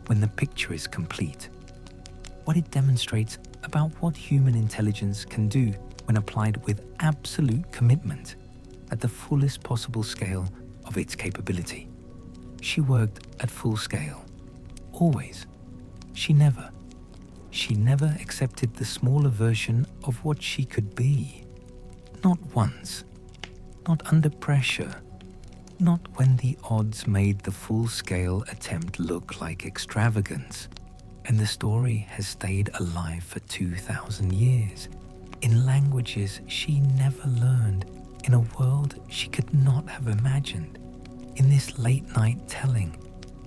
A: when the picture is complete. What it demonstrates about what human intelligence can do when applied with absolute commitment at the fullest possible scale of its capability. She worked at full scale. Always. She never accepted the smaller version of what she could be. Not once. Not under pressure. Not when the odds made the full-scale attempt look like extravagance. And the story has stayed alive for 2,000 years, in languages she never learned, in a world she could not have imagined, in this late-night telling,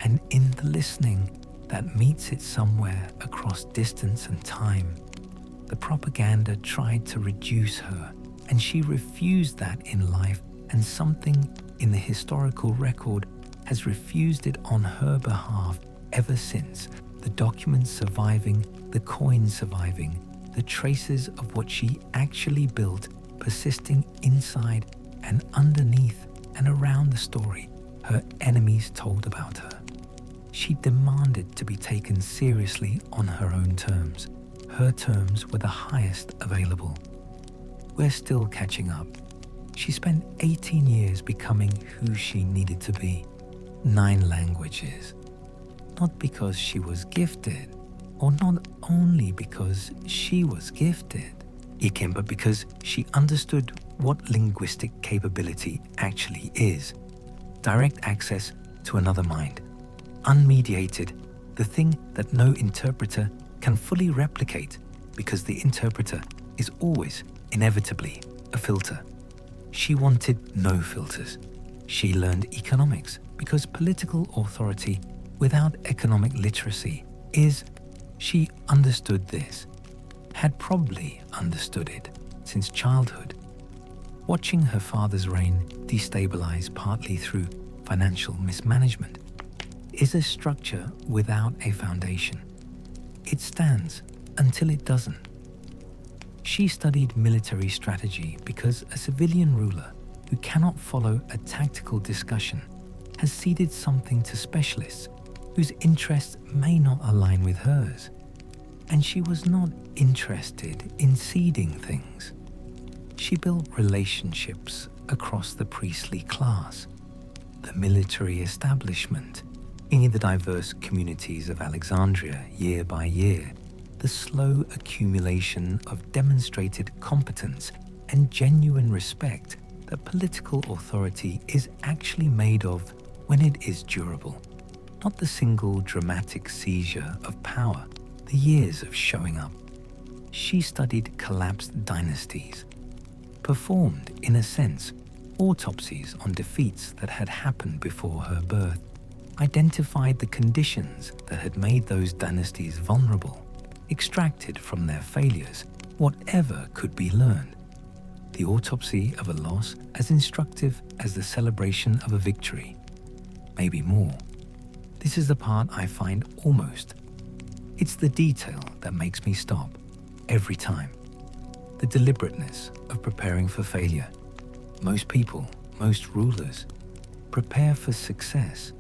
A: and in the listening that meets it somewhere across distance and time. The propaganda tried to reduce her, and she refused that in life, and something in the historical record has refused it on her behalf ever since. The documents surviving, the coins surviving, the traces of what she actually built persisting inside and underneath and around the story her enemies told about her. She demanded to be taken seriously on her own terms. Her terms were the highest available. We're still catching up. She spent 18 years becoming who she needed to be. 9 languages. Not because she was gifted, or not only because she was gifted, but because she understood what linguistic capability actually is. Direct access to another mind. Unmediated, the thing that no interpreter can fully replicate because the interpreter is always, inevitably, a filter. She wanted no filters. She learned economics because political authority without economic literacy is, she understood this, had probably understood it since childhood. Watching her father's reign destabilize partly through financial mismanagement is a structure without a foundation. It stands until it doesn't. She studied military strategy because a civilian ruler who cannot follow a tactical discussion has ceded something to specialists whose interests may not align with hers. And she was not interested in ceding things. She built relationships across the priestly class, the military establishment, in the diverse communities of Alexandria year by year, the slow accumulation of demonstrated competence and genuine respect that political authority is actually made of when it is durable, not the single dramatic seizure of power, the years of showing up. She studied collapsed dynasties, performed, in a sense, autopsies on defeats that had happened before her birth, identified the conditions that had made those dynasties vulnerable, extracted from their failures whatever could be learned. The autopsy of a loss as instructive as the celebration of a victory. Maybe more. This is the part I find almost. It's the detail that makes me stop every time. The deliberateness of preparing for failure. Most people, most rulers, prepare for success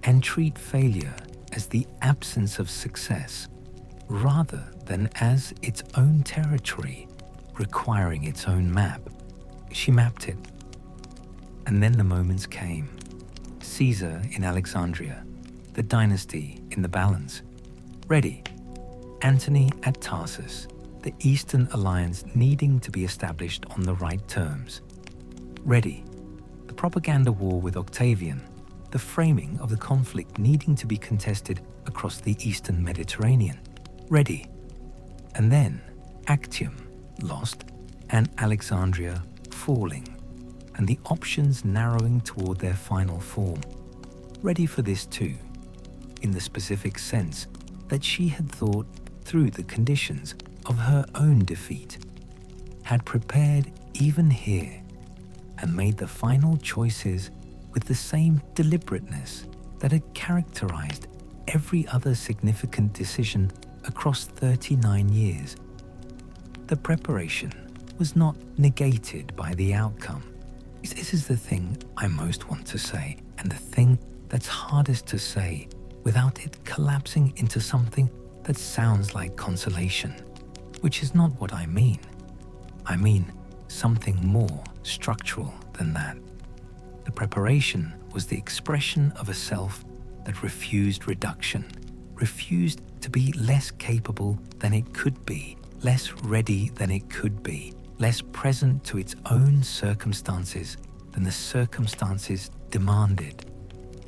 A: and treat failure as the absence of success rather than as its own territory requiring its own map. She mapped it. And then the moments came. Caesar in Alexandria, the dynasty in the balance. Ready. Antony at Tarsus, the Eastern alliance needing to be established on the right terms. Ready. The propaganda war with Octavian, the framing of the conflict needing to be contested across the Eastern Mediterranean. Ready. And then Actium lost and Alexandria falling, and the options narrowing toward their final form. Ready for this too, in the specific sense that she had thought through the conditions of her own defeat, had prepared even here, and made the final choices with the same deliberateness that had characterized every other significant decision across 39 years. The preparation was not negated by the outcome. This is the thing I most want to say, and the thing that's hardest to say without it collapsing into something that sounds like consolation, which is not what I mean. I mean something more structural than that. The preparation was the expression of a self that refused reduction, refused to be less capable than it could be, less ready than it could be, less present to its own circumstances than the circumstances demanded.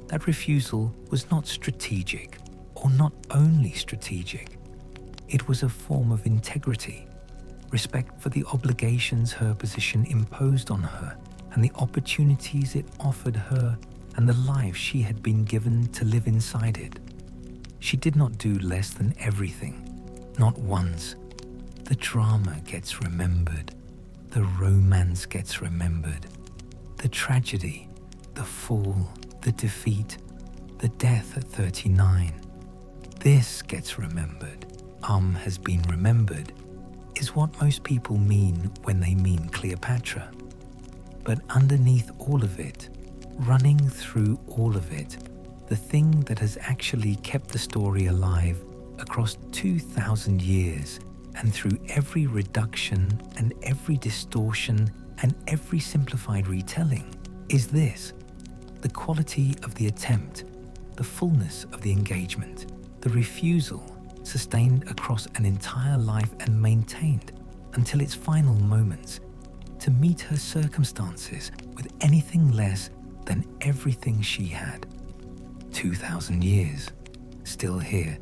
A: That refusal was not strategic, or not only strategic. It was a form of integrity, respect for the obligations her position imposed on her, and the opportunities it offered her, and the life she had been given to live inside it. She did not do less than everything, not once. The drama gets remembered, the romance gets remembered, the tragedy, the fall, the defeat, the death at 39. This gets remembered, has been remembered, is what most people mean when they mean Cleopatra. But underneath all of it, running through all of it, the thing that has actually kept the story alive across 2,000 years and through every reduction and every distortion and every simplified retelling is this: the quality of the attempt, the fullness of the engagement, the refusal sustained across an entire life and maintained until its final moments, to meet her circumstances with anything less than everything she had. 2,000 years, still here.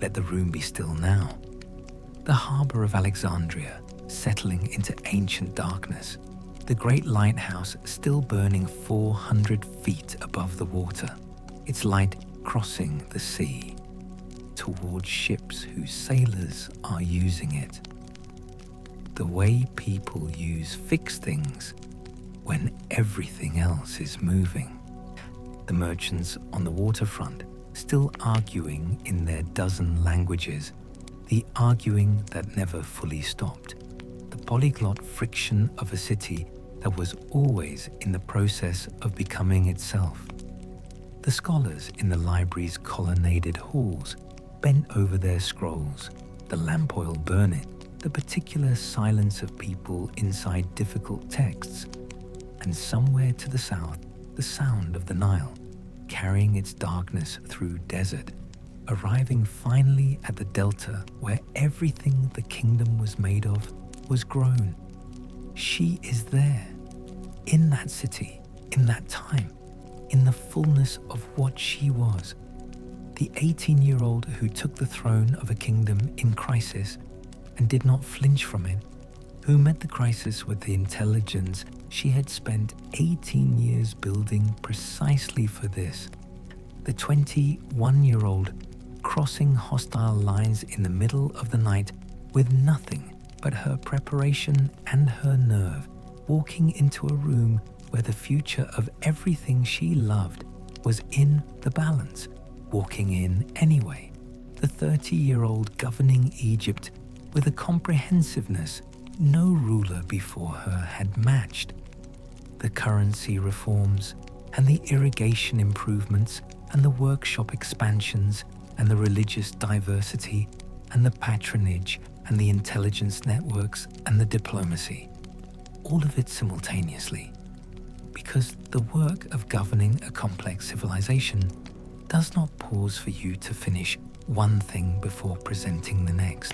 A: Let the room be still now. The harbour of Alexandria settling into ancient darkness. The great lighthouse still burning 400 feet above the water. Its light crossing the sea towards ships whose sailors are using it. The way people use fixed things when everything else is moving. The merchants on the waterfront still arguing in their dozen languages, the arguing that never fully stopped. The polyglot friction of a city that was always in the process of becoming itself. The scholars in the library's colonnaded halls bent over their scrolls, the lamp oil burning, the particular silence of people inside difficult texts, and somewhere to the south, the sound of the Nile, carrying its darkness through desert, arriving finally at the delta where everything the kingdom was made of was grown. She is there, in that city, in that time, in the fullness of what she was. The 18-year-old who took the throne of a kingdom in crisis and did not flinch from it, who met the crisis with the intelligence she had spent 18 years building precisely for this. The 21-year-old crossing hostile lines in the middle of the night with nothing but her preparation and her nerve, walking into a room where the future of everything she loved was in the balance, walking in anyway. The 30-year-old governing Egypt with a comprehensiveness no ruler before her had matched. The currency reforms and the irrigation improvements and the workshop expansions and the religious diversity and the patronage and the intelligence networks and the diplomacy. All of it simultaneously. Because the work of governing a complex civilization does not pause for you to finish one thing before presenting the next.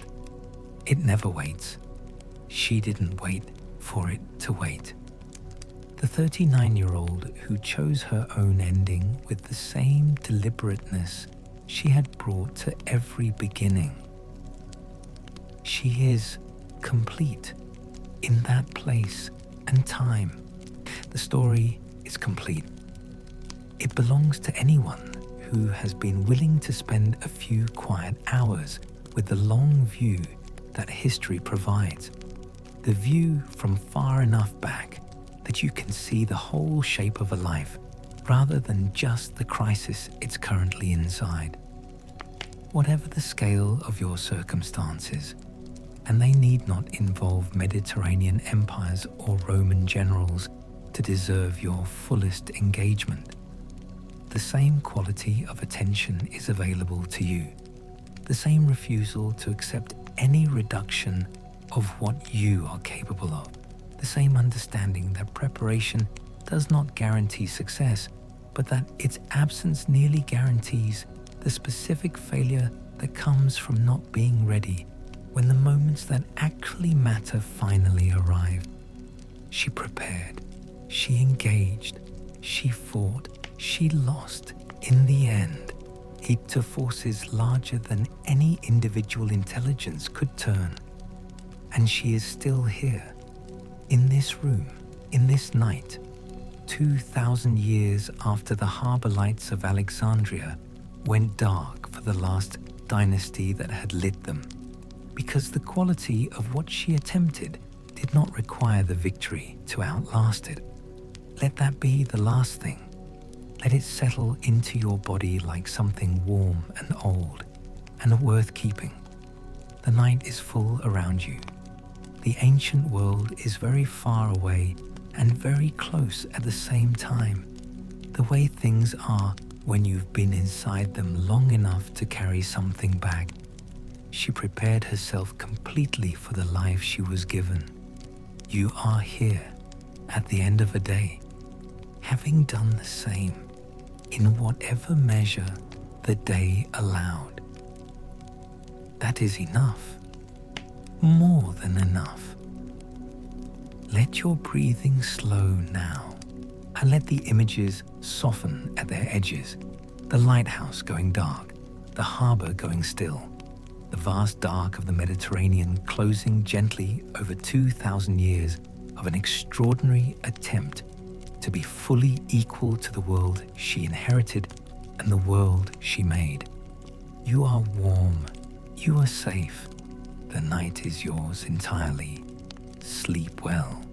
A: It never waits. She didn't wait for it to wait. The 39-year-old who chose her own ending with the same deliberateness she had brought to every beginning. She is complete in that place and time. The story is complete. It belongs to anyone who has been willing to spend a few quiet hours with the long view that history provides. The view from far enough back that you can see the whole shape of a life rather than just the crisis it's currently inside. Whatever the scale of your circumstances, and they need not involve Mediterranean empires or Roman generals, to deserve your fullest engagement. The same quality of attention is available to you. The same refusal to accept any reduction of what you are capable of. The same understanding that preparation does not guarantee success, but that its absence nearly guarantees the specific failure that comes from not being ready when the moments that actually matter finally arrive. She prepared, she engaged, she fought, she lost. In the end, it to forces larger than any individual intelligence could turn. And she is still here, in this room, in this night, 2,000 years after the harbor lights of Alexandria went dark for the last dynasty that had lit them, because the quality of what she attempted did not require the victory to outlast it. Let that be the last thing. Let it settle into your body like something warm and old and worth keeping. The night is full around you. The ancient world is very far away and very close at the same time. The way things are when you've been inside them long enough to carry something back. She prepared herself completely for the life she was given. You are here at the end of a day, having done the same in whatever measure the day allowed. That is enough, more than enough. Let your breathing slow now, and let the images soften at their edges. The lighthouse going dark, the harbor going still, the vast dark of the Mediterranean closing gently over 2,000 years of an extraordinary attempt to be fully equal to the world she inherited and the world she made. You are warm, you are safe. The night is yours entirely. Sleep well.